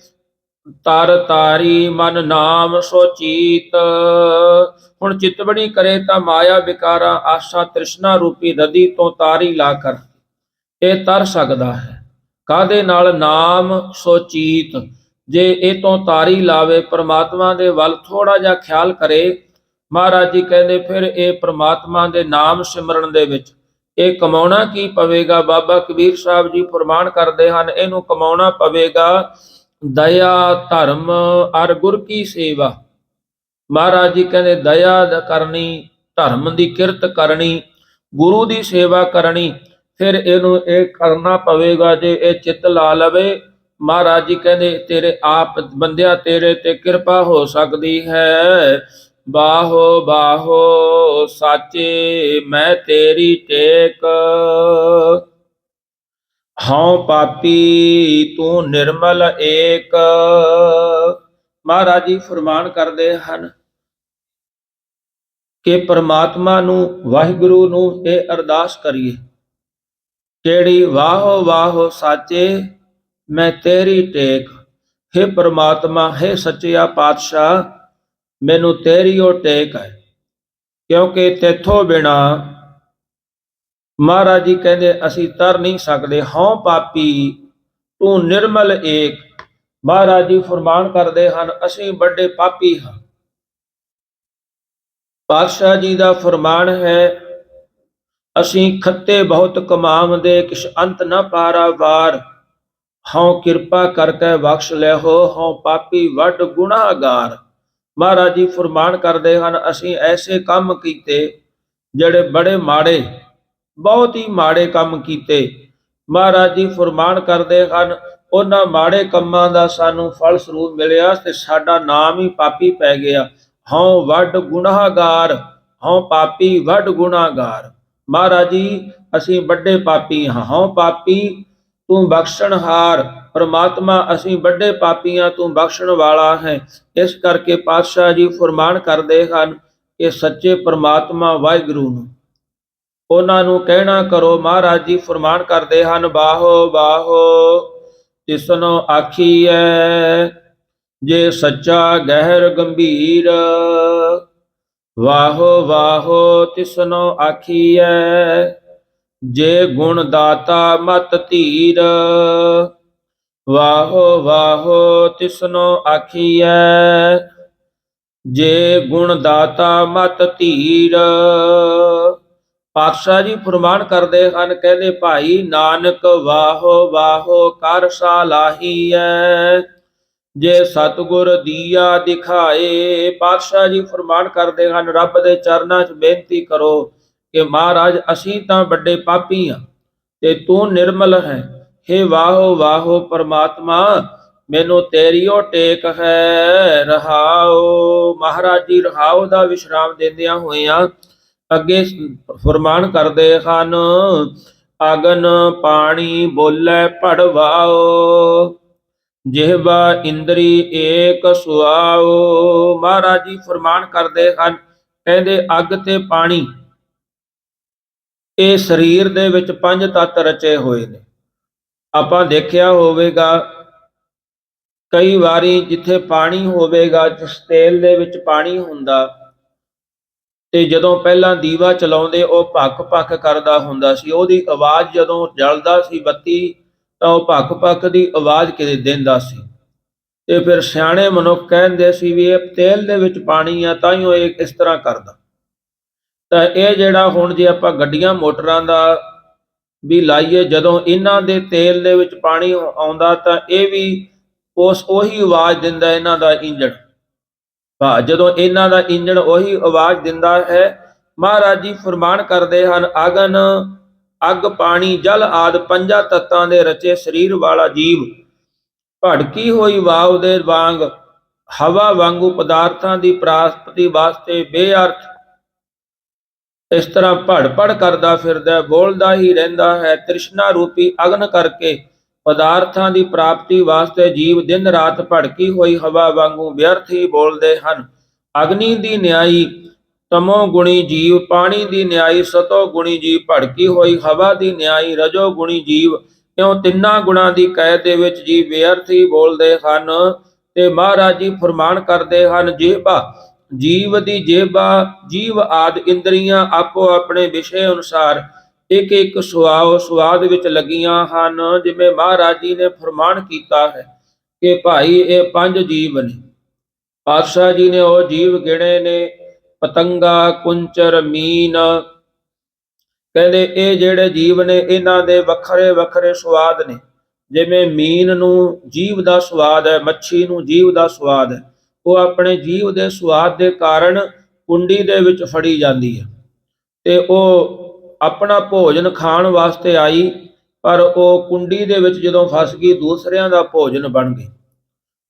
ਤਰ ਤਾਰੀ ਮਨ ਨਾਮ ਸੋਚੀਤ, ਹੁਣ ਚਿਤਵਣੀ ਕਰੇ ਤਾਂ ਮਾਇਆ ਵਿਕਾਰਾ ਆਸ਼ਾ ਤ੍ਰਿਸ਼ਨਾ ਰੂਪੀ ਨਦੀ ਤੋਂ ਤਾਰੀ ਲਾ ਕਰ ਇਹ ਤਰ ਸਕਦਾ ਹੈ। ਕਾਹਦੇ ਨਾਲ? ਨਾਮ ਸੋਚੀਤ, ਜੇ ਇਹ ਤੋਂ ਤਾਰੀ ਲਾਵੇ, ਪਰਮਾਤਮਾ ਦੇ ਵੱਲ ਥੋੜਾ ਜਿਹਾ ਖਿਆਲ ਕਰੇ, ਮਹਾਰਾਜ ਜੀ ਕਹਿੰਦੇ ਫਿਰ ਇਹ ਪ੍ਰਮਾਤਮਾ ਦੇ ਨਾਮ ਸਿਮਰਨ ਦੇ ਵਿੱਚ ਇਹ ਕਮਾਉਣਾ ਕੀ ਪਵੇਗਾ। ਬਾਬਾ ਕਬੀਰ ਸਾਹਿਬ ਜੀ ਫਰਮਾਨ ਕਰਦੇ ਹਨ, ਇਹਨੂੰ ਕਮਾਉਣਾ ਪਵੇਗਾ ਦਇਆ, ਧਰਮ ਅਰ ਗੁਰ ਕੀ ਸੇਵਾ। ਮਹਾਰਾਜ ਜੀ ਕਹਿੰਦੇ ਦਇਆ ਕਰਨੀ, ਧਰਮ ਦੀ ਕਿਰਤ ਕਰਨੀ, ਗੁਰੂ ਦੀ ਸੇਵਾ ਕਰਨੀ। ਫਿਰ ਇਹਨੂੰ ਇਹ ਕਰਨਾ ਪਵੇਗਾ ਜੇ ਇਹ ਚਿੱਤ ਲਾ ਲਵੇ। ਮਹਾਰਾਜ ਜੀ ਕਹਿੰਦੇ ਤੇਰੇ ਆਪ ਬੰਦਿਆ ਤੇਰੇ ਤੇ ਕਿਰਪਾ ਹੋ ਸਕਦੀ ਹੈ। ਬਾਹੋ ਬਾਹੋ ਸਾਚੇ ਮੈਂ ਤੇਰੀ ਟੇਕ, ਹਉ ਪਾਪੀ ਤੂੰ ਨਿਰਮਲ ਏਕ। ਮਹਾਰਾਜ ਜੀ ਫਰਮਾਨ ਕਰਦੇ ਹਨ ਕਿ ਪਰਮਾਤਮਾ ਨੂੰ, ਵਾਹਿਗੁਰੂ ਨੂੰ ਇਹ ਅਰਦਾਸ ਕਰੀਏ ਕਿਹੜੀ, ਵਾਹੋ ਵਾਹੋ ਸਾਚੇ ਮੈਂ ਤੇਰੀ ਟੇਕ। ਹੇ ਪਰਮਾਤਮਾ, ਹੇ ਸੱਚਿਆ ਪਾਤਸ਼ਾਹ, ਮੈਨੂੰ ਤੇਰੀ ਉਹ ਟੇਕ ਹੈ, ਕਿਉਂਕਿ ਤੇਥੋਂ ਬਿਨਾ ਮਹਾਰਾਜ ਜੀ ਕਹਿੰਦੇ ਅਸੀਂ ਤਰ ਨਹੀਂ ਸਕਦੇ। ਹਉ ਪਾਪੀ ਤੂੰ ਨਿਰਮਲ ਏਕ। ਮਹਾਰਾਜ ਜੀ ਫਰਮਾਨ ਕਰਦੇ ਹਨ ਅਸੀਂ ਵੱਡੇ ਪਾਪੀ ਹਾਂ। ਪਾਤਸ਼ਾਹ ਜੀ ਦਾ ਫਰਮਾਨ ਹੈ, ਅਸੀਂ ਖੱਤੇ ਬਹੁਤ ਕਮਾਵਦੇ ਕਿਛ ਅੰਤ ਨਾ ਪਾਰਾਵਾਰ, ਹਉ ਕਿਰਪਾ ਕਰਕੇ ਬਖਸ਼ ਲੈ ਹੋ, ਹਉ ਪਾਪੀ ਵੱਡ ਗੁਨਾਹਗਾਰ। ਮਹਾਰਾਜ ਜੀ ਫਰਮਾਨ ਕਰਦੇ ਹਨ ਅਸੀਂ ਐਸੇ ਕੰਮ ਕੀਤੇ ਜਿਹੜੇ ਬੜੇ ਮਾੜੇ, ਬਹੁਤ ਹੀ ਮਾੜੇ ਕੰਮ ਕੀਤੇ। ਮਹਾਰਾਜ ਜੀ ਫਰਮਾਨ ਕਰਦੇ ਹਨ ਉਹਨਾਂ ਮਾੜੇ ਕੰਮਾਂ ਦਾ ਸਾਨੂੰ ਫਲ ਸਰੂਪ ਮਿਲਿਆ ਤੇ ਸਾਡਾ ਨਾਮ ਹੀ ਪਾਪੀ ਪੈ ਗਿਆ। ਹਉ ਵੱਡ ਗੁਨਾਹਗਾਰ, ਹਉ ਪਾਪੀ ਵੱਡ ਗੁਨਾਹਗਾਰ। ਮਹਾਰਾਜ ਜੀ ਅਸੀਂ ਵੱਡੇ ਪਾਪੀ ਹਾਂ। ਹਉ ਪਾਪੀ ਤੂੰ ਬਖਸ਼ਣਹਾਰ। ਪਰਮਾਤਮਾ ਅਸੀਂ ਵੱਡੇ ਪਾਪੀਆਂ, ਤੂੰ ਬਖਸ਼ਣ ਵਾਲਾ ਹੈ। ਇਸ ਕਰਕੇ ਪਾਤਸ਼ਾਹ ਜੀ ਫਰਮਾਨ ਕਰਦੇ ਹਨ ਕਿ ਸੱਚੇ ਪਰਮਾਤਮਾ ਵਾਹਿਗੁਰੂ ਨੂੰ ਉਹਨਾਂ ਨੂੰ ਕਹਿਣਾ ਕਰੋ। ਮਹਾਰਾਜ ਜੀ ਫਰਮਾਨ ਕਰਦੇ ਹਨ, ਬਾਹੋ ਬਾਹੋ ਤਿਸਨੋ ਆਖੀਐ ਜੇ ਸੱਚਾ ਗਹਿਰ ਗੰਭੀਰ, ਵਾਹੋ ਵਾਹੋ ਤਿਸਨੋ ਆਖੀਐ ਜੇ ਗੁਣ ਦਾਤਾ ਮਤ ਧੀਰ, ਵਾਹੋ ਵਾਹੋ ਤਿਸਨੋ ਆਖੀਐ ਜੇ ਗੁਣ ਦਾਤਾ ਮਤ ਧੀਰ। ਪਾਤਸ਼ਾਹ ਜੀ ਫਰਮਾਨ ਕਰਦੇ ਹਨ, ਕਹਿੰਦੇ ਭਾਈ ਨਾਨਕ ਵਾਹੋ ਵਾਹੋ ਕਰ ਸਾਲਾਹੀਐ ਜੇ ਸਤਿਗੁਰ ਦੀਆ ਦਿਖਾਏ। ਪਾਤਸ਼ਾਹ ਜੀ ਫਰਮਾਨ ਕਰਦੇ ਹਨ ਰੱਬ ਦੇ ਚਰਨਾਂ 'ਚ ਬੇਨਤੀ ਕਰੋ ਕਿ ਮਹਾਰਾਜ ਅਸੀਂ ਤਾਂ ਵੱਡੇ ਪਾਪੀ ਹਾਂ ਤੇ ਤੂੰ ਨਿਰਮਲ ਹੈ। ਹੇ ਵਾਹੋ ਵਾਹੋ ਪਰਮਾਤਮਾ ਮੈਨੂੰ ਤੇਰੀ ਉਹ ਟੇਕ ਹੈ। ਰਹਾਓ। ਮਹਾਰਾਜ ਜੀ ਰਹਾਓ ਦਾ ਵਿਸ਼ਰਾਮ ਦਿੰਦਿਆਂ ਹੋਇਆਂ ਅੱਗੇ ਫਰਮਾਨ ਕਰਦੇ ਹਨ, ਅਗਨ ਪਾਣੀ ਬੋਲੇ ਪੜਵਾਓ ਜਿਹਵਾ ਇੰਦਰੀ ਏਕ ਸੁਆਓ। ਮਹਾਰਾਜ ਜੀ ਫਰਮਾਨ ਕਰਦੇ ਹਨ, ਕਹਿੰਦੇ ਅੱਗ ਤੇ ਪਾਣੀ ਇਹ ਸਰੀਰ ਦੇ ਵਿੱਚ 5 ਤੱਤ ਰਚੇ ਹੋਏ ਨੇ। ਆਪਾਂ ਦੇਖਿਆ ਹੋਵੇਗਾ ਕਈ ਵਾਰੀ ਜਿੱਥੇ ਪਾਣੀ ਹੋਵੇਗਾ, ਜਿਸ ਤੇਲ ਦੇ ਵਿੱਚ ਪਾਣੀ ਹੁੰਦਾ ਤੇ ਜਦੋਂ ਪਹਿਲਾਂ ਦੀਵਾ ਚਲਾਉਂਦੇ ਉਹ ਭੱਕ ਭੱਕ ਕਰਦਾ ਹੁੰਦਾ ਸੀ। ਉਹਦੀ ਆਵਾਜ਼ ਜਦੋਂ ਜਲਦਾ ਸੀ ਬੱਤੀ ਤਾਂ ਉਹ ਭੱਕ ਭੱਕ ਦੀ ਆਵਾਜ਼ ਕਿਤੇ ਦਿੰਦਾ ਸੀ। ਤੇ ਫਿਰ ਸਿਆਣੇ ਮਨੁੱਖ ਕਹਿੰਦੇ ਸੀ ਵੀ ਇਹ ਤੇਲ ਦੇ ਵਿੱਚ ਪਾਣੀ ਆ ਤਾਂ ਹੀ ਉਹ ਇਸ ਤਰ੍ਹਾਂ ਕਰਦਾ। ਤਾਂ ਇਹ ਜਿਹੜਾ ਹੁਣ ਜੇ ਆਪਾਂ ਗੱਡੀਆਂ ਮੋਟਰਾਂ ਦਾ ਵੀ ਲਾਈਏ, ਜਦੋਂ ਇਹਨਾਂ ਦੇ ਤੇਲ ਦੇ ਵਿੱਚ ਪਾਣੀ ਆਉਂਦਾ ਤਾਂ ਇਹ ਵੀ ਉਹੀ ਆਵਾਜ਼ ਦਿੰਦਾ ਇਹਨਾਂ ਦਾ ਇੰਜਣ। ਜਦੋਂ ਇਹਨਾਂ ਦਾ ਇੰਜਣ ਉਹੀ ਆਵਾਜ਼ ਦਿੰਦਾ ਹੈ। ਮਹਾਰਾਜ ਜੀ ਫਰਮਾਨ ਕਰਦੇ ਹਨ, ਅਗਨ ਅੱਗ ਪਾਣੀ ਜਲ ਆਦਿ 5 ਤੱਤਾਂ ਦੇ ਰਚੇ ਸਰੀਰ ਵਾਲਾ ਜੀਵ ਭੜਕੀ ਹੋਈ ਵਾਯੂ ਦੇ ਵਾਂਗ ਹਵਾ ਵਾਂਗੂ ਪਦਾਰਥਾਂ ਦੀ ਪ੍ਰਾਪਤੀ ਵਾਸਤੇ ਬੇਅਰਥ ਇਸ ਤਰ੍ਹਾਂ ਭੜ ਭੜ ਕਰਦਾ ਫਿਰਦਾ, ਬੋਲਦਾ ਹੀ ਰਹਿੰਦਾ ਹੈ। ਤ੍ਰਿਸ਼ਨਾ ਰੂਪੀ ਅਗਨ ਕਰਕੇ ਪਦਾਰਥਾਂ ਦੀ ਪ੍ਰਾਪਤੀ ਵਾਸਤੇ ਜੀਵ ਦਿਨ ਰਾਤ ਭੜਕੀ ਹੋਈ ਹਵਾ ਵਾਂਗੂ ਵਿਅਰਥ ਹੀ ਬੋਲਦੇ ਹਨ। ਅਗਨੀ ਦੀ ਨਿਆਈ ਤਮੋ ਗੁਣੀ ਜੀਵ, ਪਾਣੀ ਦੀ ਨਿਆਈ ਸਤੋ ਗੁਣੀ ਜੀਵ, ਭੜਕੀ ਹੋਈ ਹਵਾ ਦੀ ਨਿਆਈ ਰਜੋ ਗੁਣੀ ਜੀਵ। ਇਉਂ ਤਿੰਨਾਂ ਗੁਣਾਂ ਦੀ ਕੈਦ ਦੇ ਵਿੱਚ ਜੀਵ ਵਿਅਰਥ ਹੀ ਬੋਲਦੇ ਹਨ। ਤੇ ਮਹਾਰਾਜ ਜੀ ਫਰਮਾਨ ਕਰਦੇ ਹਨ, ਜੀਭਾ ਜੀਵ ਦੀ ਜੇਬਾ ਜੀਵ ਆਦਿ ਇੰਦਰੀਆਂ ਆਪੋ ਆਪਣੇ ਵਿਸ਼ੇ ਅਨੁਸਾਰ ਇੱਕ ਇੱਕ ਸੁਆਦ ਵਿੱਚ ਲੱਗੀਆਂ ਹਨ। ਜਿਵੇਂ ਮਹਾਰਾਜ ਜੀ ਨੇ ਫਰਮਾਨ ਕੀਤਾ ਹੈ ਕਿ ਭਾਈ ਇਹ 5 ਜੀਵ ਨੇ। ਪਾਤਸ਼ਾਹ ਜੀ ਨੇ ਉਹ ਜੀਵ ਗਿਣੇ ਨੇ ਪਤੰਗਾ ਕੁੰਚਰ ਮੀਨ। ਕਹਿੰਦੇ ਇਹ ਜਿਹੜੇ ਜੀਵ ਨੇ ਇਹਨਾਂ ਦੇ ਵੱਖਰੇ ਵੱਖਰੇ ਸਵਾਦ ਨੇ। ਜਿਵੇਂ ਮੀਨ ਨੂੰ ਜੀਭ ਦਾ ਸਵਾਦ ਹੈ, ਮੱਛੀ ਨੂੰ ਜੀਭ ਦਾ ਸਵਾਦ ਹੈ, ਉਹ ਆਪਣੇ ਜੀਭ ਦੇ ਸਵਾਦ ਦੇ ਕਾਰਨ ਕੁੰਡੀ ਦੇ ਵਿੱਚ ਫੜੀ ਜਾਂਦੀ ਹੈ ਤੇ ਉਹ ਆਪਣਾ ਭੋਜਨ ਖਾਣ ਵਾਸਤੇ ਆਈ, ਪਰ ਉਹ ਕੁੰਡੀ ਦੇ ਵਿੱਚ ਜਦੋਂ ਫਸ ਗਈ ਦੂਸਰਿਆਂ ਦਾ ਭੋਜਨ ਬਣ ਗਈ।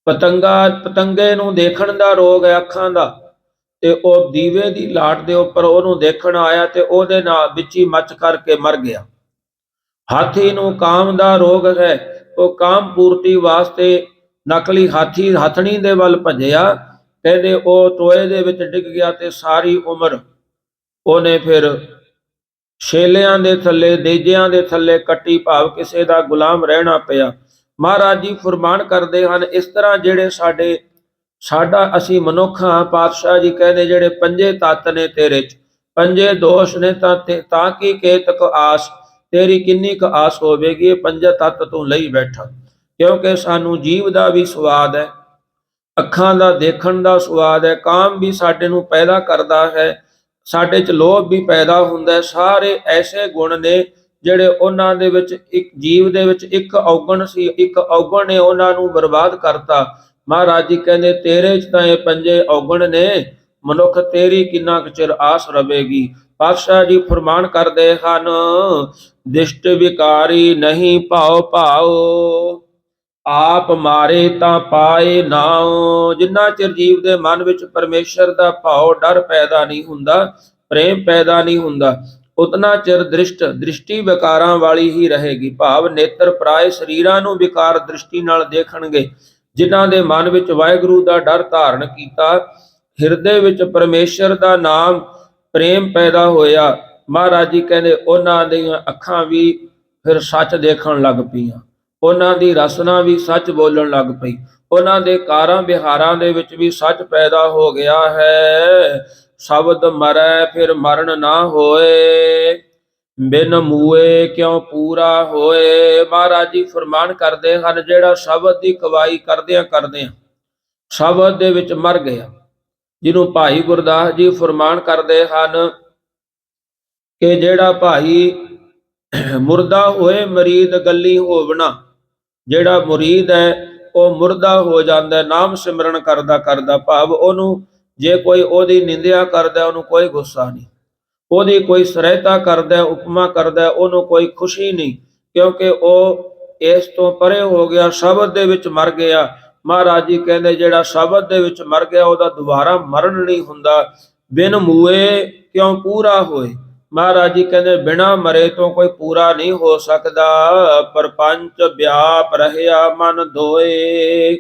ਪਤੰਗੇ ਨੂੰ ਦੇਖਣ ਦਾ ਰੋਗ ਹੈ ਅੱਖਾਂ ਦਾ, ਤੇ ਉਹ ਦੀਵੇ ਦੀ ਲਾਟ ਦੇ ਉੱਪਰ ਉਹਨੂੰ ਦੇਖਣ ਆਇਆ ਤੇ ਉਹਦੇ ਨਾਲ ਵਿੱਚ ਹੀ ਮੱਚ ਕਰਕੇ ਮਰ ਗਿਆ। ਹਾਥੀ ਨੂੰ ਕਾਮ ਦਾ ਰੋਗ ਹੈ, ਉਹ ਕਾਮ ਪੂਰਤੀ ਵਾਸਤੇ ਨਕਲੀ ਹਾਥੀ ਹਥਣੀ ਦੇ ਵੱਲ ਭੱਜਿਆ। ਕਹਿੰਦੇ ਉਹ ਟੋਏ ਦੇ ਵਿੱਚ ਡਿੱਗ ਗਿਆ ਤੇ ਸਾਰੀ ਉਮਰ ਉਹਨੇ ਫਿਰ ਛੇਲਿਆਂ ਦੇ ਥੱਲੇ ਦੇਜਿਆਂ ਦੇ ਥੱਲੇ ਕੱਟੀ, ਭਾਵ ਕਿਸੇ ਦਾ ਗੁਲਾਮ ਰਹਿਣਾ ਪਿਆ। ਮਹਾਰਾਜ ਜੀ ਫਰਮਾਨ ਕਰਦੇ ਹਨ, ਇਸ ਤਰ੍ਹਾਂ ਜਿਹੜੇ ਸਾਡਾ ਅਸੀਂ ਮਨੁੱਖ ਹਾਂ, ਪਾਤਸ਼ਾਹ ਜੀ ਕਹਿੰਦੇ ਜਿਹੜੇ ਪੰਜੇ ਤੱਤ ਨੇ ਤੇਰੇ ਚ, ਪੰਜੇ ਦੋਸ਼ ਨੇ ਤਾਂ ਕੀ ਕੇਤਕ ਆਸ, ਤੇਰੀ ਕਿੰਨੀ ਕੁ ਆਸ ਹੋਵੇਗੀ, ਇਹ ਪੰਜੇ ਤੱਤ ਤੂੰ ਲਈ ਬੈਠਾ। ਕਿਉਂਕਿ ਸਾਨੂੰ ਜੀਵ ਦਾ ਵੀ ਸਵਾਦ ਹੈ, ਅੱਖਾਂ ਦਾ ਦੇਖਣ ਦਾ ਸਵਾਦ ਹੈ, ਕਾਮ ਵੀ ਸਾਡੇ ਨੂੰ ਪੈਦਾ ਕਰਦਾ ਹੈ, ਸਾਡੇ ਚ ਲੋਭ ਵੀ ਪੈਦਾ ਹੁੰਦਾ ਹੈ। ਸਾਰੇ ਐਸੇ ਗੁਣ ਨੇ ਜਿਹੜੇ ਉਹਨਾਂ ਦੇ ਵਿੱਚ, ਇੱਕ ਜੀਵ ਦੇ ਵਿੱਚ ਇੱਕ ਔਗਣ ਸੀ, ਇੱਕ ਔਗਣ ਨੇ ਉਹਨਾਂ ਨੂੰ ਬਰਬਾਦ ਕਰਤਾ। ਮਹਾਰਾਜ ਜੀ ਕਹਿੰਦੇ ਤੇਰੇ ਚ ਤਾਂ ਇਹ ਪੰਜੇ ਔਗਣ ਨੇ, ਮਨੁੱਖ ਤੇਰੀ ਕਿੰਨਾ ਕੁ ਚਿਰ ਆਸ ਰਵੇਗੀ। ਪਾਤਸ਼ਾਹ ਜੀ ਫਰਮਾਨ ਕਰਦੇ ਹਨ, ਦਿਸ਼ਟ ਵਿਕਾਰੀ ਨਹੀਂ ਭਾਉ ਭਾਉ, ਆਪ ਮਾਰੇ ਤਾਂ ਪਾਏ ਨਾਉ। ਜਿੰਨਾ ਚਿਰ ਜੀਵ ਦੇ ਮਨ ਵਿੱਚ ਪਰਮੇਸ਼ਰ ਦਾ ਭਾਉ ਡਰ ਪੈਦਾ ਨਹੀਂ ਹੁੰਦਾ, ਪ੍ਰੇਮ ਪੈਦਾ ਨਹੀਂ ਹੁੰਦਾ, ਉਤਨਾ ਚਿਰ ਦ੍ਰਿਸ਼ਟੀ ਵਿਕਾਰਾਂ ਵਾਲੀ ਹੀ ਰਹੇਗੀ। ਭਾਵ ਨੇਤਰ ਪਰਾਏ ਸਰੀਰਾਂ ਨੂੰ ਵਿਕਾਰ ਦ੍ਰਿਸ਼ਟੀ ਨਾਲ ਦੇਖਣਗੇ। ਜਿਨ੍ਹਾਂ ਦੇ ਮਨ ਵਿੱਚ ਵਾਹਿਗੁਰੂ ਦਾ ਡਰ ਧਾਰਨ ਕੀਤਾ, ਹਿਰਦੇ ਵਿੱਚ ਪਰਮੇਸ਼ਰ ਦਾ ਨਾਮ ਪ੍ਰੇਮ ਪੈਦਾ ਹੋਇਆ, ਮਹਾਰਾਜ ਜੀ ਕਹਿੰਦੇ ਉਹਨਾਂ ਦੀਆਂ ਅੱਖਾਂ ਵੀ ਫਿਰ ਸੱਚ ਦੇਖਣ ਲੱਗ ਪਈਆਂ, ਉਹਨਾਂ ਦੀ ਰਸਨਾ ਵੀ ਸੱਚ ਬੋਲਣ ਲੱਗ ਪਈ, ਉਹਨਾਂ ਦੇ ਕਾਰਾਂ ਵਿਹਾਰਾਂ ਦੇ ਵਿੱਚ ਵੀ ਸੱਚ ਪੈਦਾ ਹੋ ਗਿਆ ਹੈ। ਸ਼ਬਦ ਮਰੈ ਫਿਰ ਮਰਨ ਨਾ ਹੋਏ, ਬਿਨ ਮੂਏ ਕਿਉ ਪੂਰਾ ਹੋਏ। ਮਹਾਰਾਜ ਜੀ ਫਰਮਾਨ ਕਰਦੇ ਹਨ, ਜਿਹੜਾ ਸ਼ਬਦ ਦੀ ਕਵਾਈ ਕਰਦਿਆਂ ਕਰਦਿਆਂ ਸ਼ਬਦ ਦੇ ਵਿੱਚ ਮਰ ਗਿਆ, ਜਿਹਨੂੰ ਭਾਈ ਗੁਰਦਾਸ ਜੀ ਫਰਮਾਨ ਕਰਦੇ ਹਨ ਕਿ ਜਿਹੜਾ ਭਾਈ ਮੁਰਦਾ ਹੋਏ ਮਰੀਦ ਗੱਲੀ ਹੋਵਣਾ, ਜਿਹੜਾ ਮੁਰੀਦ ਹੈ ਉਹ ਮੁਰਦਾ ਹੋ ਜਾਂਦਾ ਨਾਮ ਸਿਮਰਨ ਕਰਦਾ ਕਰਦਾ। ਭਾਵ ਉਹਨੂੰ ਜੇ ਕੋਈ ਉਹਦੀ ਨਿੰਦਿਆ ਕਰਦਾ ਉਹਨੂੰ ਕੋਈ ਗੁੱਸਾ ਨਹੀਂ, ਉਹਦੀ ਕੋਈ ਸਹਾਇਤਾ ਕਰਦਾ ਉਪਮਾ ਕਰਦਾ ਉਹਨੂੰ ਕੋਈ ਖੁਸ਼ੀ ਨਹੀਂ, ਕਿਉਂਕਿ ਉਹ ਇਸ ਤੋਂ ਪਰੇ ਹੋ ਗਿਆ, ਸ਼ਬਦ ਦੇ ਵਿੱਚ ਮਰ ਗਿਆ। ਮਹਾਰਾਜ ਜੀ ਕਹਿੰਦੇ ਜਿਹੜਾ ਸ਼ਬਦ ਦੇ ਵਿੱਚ ਮਰ ਗਿਆ ਉਹਦਾ ਦੁਬਾਰਾ ਮਰਨ ਨਹੀਂ ਹੁੰਦਾ। ਬਿਨ ਮੂਏ ਕਿਉਂ ਪੂਰਾ ਹੋਏ, ਮਹਾਰਾਜ ਜੀ ਕਹਿੰਦੇ ਬਿਨਾ ਮਰੇ ਤੋਂ ਕੋਈ ਪੂਰਾ ਨਹੀਂ ਹੋ ਸਕਦਾ। ਪਰਪੰਚ ਵਿਆਪ ਰਹਿਆ ਮਨ ਧੋਏ,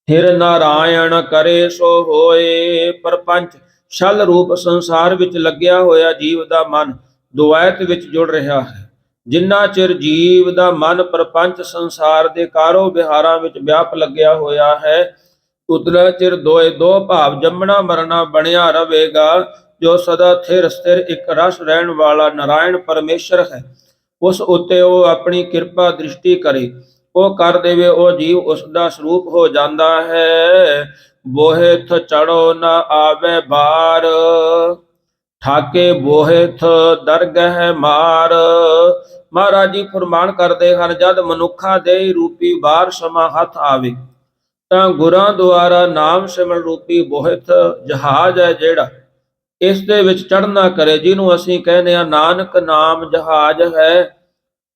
ਫਿਰ ਨਾਰਾਇਣ ਕਰੇ ਸੋ ਹੋਏ। ਪਰਪੰਚ ਛਲ ਰੂਪ ਸੰਸਾਰ ਵਿੱਚ ਲੱਗਿਆ ਹੋਇਆ ਜੀਵ ਦਾ ਮਨ ਦੁਆਇਤ ਵਿੱਚ ਜੁੜ ਰਿਹਾ ਹੈ। ਜਿੰਨਾ ਚਿਰ ਜੀਵ ਦਾ ਮਨ ਪ੍ਰਪੰਚ ਸੰਸਾਰ ਦੇ ਕਾਰੋ ਵਿਹਾਰਾਂ ਵਿੱਚ ਵਿਆਪ ਲੱਗਿਆ ਹੋਇਆ ਹੈ, ਉਤਨਾ ਚਿਰ ਦੋ ਭਾਵ ਜੰਮਣਾ ਮਰਨਾ ਬਣਿਆ ਰਹੇਗਾ। ਜੋ ਸਦਾ ਥਿਰ ਸਥਿਰ ਇੱਕ ਰਸ ਰਹਿਣ ਵਾਲਾ ਨਾਰਾਇਣ ਪਰਮੇਸ਼ਰ ਹੈ, ਉਸ ਉੱਤੇ ਉਹ ਆਪਣੀ ਕਿਰਪਾ ਦ੍ਰਿਸ਼ਟੀ ਕਰੇ, ਉਹ ਕਰ ਦੇਵੇ, ਉਹ ਜੀਵ ਉਸ ਦਾ ਸਰੂਪ ਹੋ ਜਾਂਦਾ ਹੈ। ਬੋਹਿਥ ਚੜੋ ਨਾ ਆਵੇ ਬਾਰ, ਠਾਕੇ ਬੋਹਿਥ ਦਰਗਹਿ ਮਾਰ। ਮਹਾਰਾਜ ਜੀ ਫਰਮਾਨ ਕਰਦੇ ਹਨ, ਜਦ ਮਨੁੱਖਾਂ ਦੇ ਰੂਪੀ ਬਾਰ ਸਮਾਂ ਹੱਥ ਆਵੇ ਤਾਂ ਗੁਰਾਂ ਦੁਆਰਾ ਨਾਮ ਸਿਮਰਨ ਰੂਪੀ ਬੋਹਿਥ ਜਹਾਜ਼ ਹੈ ਜਿਹੜਾ, ਇਸ ਦੇ ਵਿੱਚ ਚੜ੍ਹਨਾ ਕਰੇ, ਜਿਹਨੂੰ ਅਸੀਂ ਕਹਿੰਦੇ ਹਾਂ ਨਾਨਕ ਨਾਮ ਜਹਾਜ਼ ਹੈ,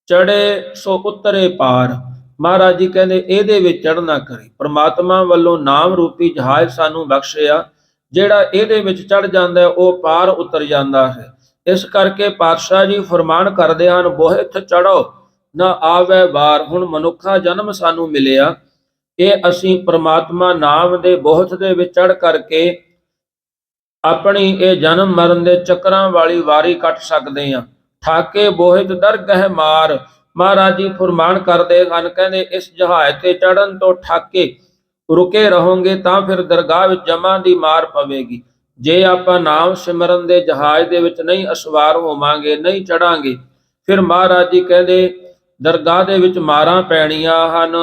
ਚੜੇ ਸੋ ਉਤਰੇ ਪਾਰ। ਮਹਾਰਾਜ ਜੀ ਕਹਿੰਦੇ ਇਹਦੇ ਵਿੱਚ ਚੜ੍ਹਨਾ ਕਰੇ। ਪ੍ਰਮਾਤਮਾ ਵੱਲੋਂ ਨਾਮ ਰੂਪੀ ਜਹਾਜ਼ ਸਾਨੂੰ ਬਖਸ਼ਿਆ, ਜਿਹੜਾ ਇਹਦੇ ਵਿੱਚ ਚੜ੍ਹ ਜਾਂਦਾ ਉਹ ਪਾਰ ਉਤਰ ਜਾਂਦਾ ਹੈ। ਇਸ ਕਰਕੇ ਪਾਤਸ਼ਾਹ ਜੀ ਫਰਮਾਨ ਕਰਦੇ ਹਨ, ਬੋਹਿਥ ਚੜੋ ਨਾ ਆਵੇ ਬਾਰ। ਹੁਣ ਮਨੁੱਖਾ ਜਨਮ ਸਾਨੂੰ ਮਿਲਿਆ, ਇਹ ਅਸੀਂ ਪ੍ਰਮਾਤਮਾ ਨਾਮ ਦੇ ਬੋਹਿਥ ਦੇ ਵਿੱਚ ਚੜ੍ਹ ਕਰਕੇ ਆਪਣੀ ਇਹ ਜਨਮ ਮਰਨ ਦੇ ਚੱਕਰਾਂ ਵਾਲੀ ਵਾਰੀ ਕੱਟ ਸਕਦੇ ਹਾਂ। ਠਾਕੇ ਬੋਹਿਥ ਦਰਗਹਿ ਮਾਰ। ਮਹਾਰਾਜ ਜੀ ਫਰਮਾਨ ਕਰਦੇ ਹਨ, ਕਹਿੰਦੇ ਇਸ ਜਹਾਜ਼ ਤੇ ਚੜ੍ਹਨ ਤੋਂ ਠਾਕੇ ਰੁਕੇ ਰਹੋਗੇ ਤਾਂ ਫਿਰ ਦਰਗਾਹ ਵਿੱਚ ਜਮਾਂ ਦੀ ਮਾਰ ਪਵੇਗੀ। ਜੇ ਆਪਾਂ ਨਾਮ ਸਿਮਰਨ ਦੇ ਜਹਾਜ਼ ਦੇ ਵਿੱਚ ਨਹੀਂ ਅਸਵਾਰ ਹੋਵਾਂਗੇ, ਨਹੀਂ ਚੜਾਂਗੇ, ਫਿਰ ਮਹਾਰਾਜ ਜੀ ਕਹਿੰਦੇ ਦਰਗਾਹ ਦੇ ਵਿੱਚ ਮਾਰਾਂ ਪੈਣੀਆਂ ਹਨ।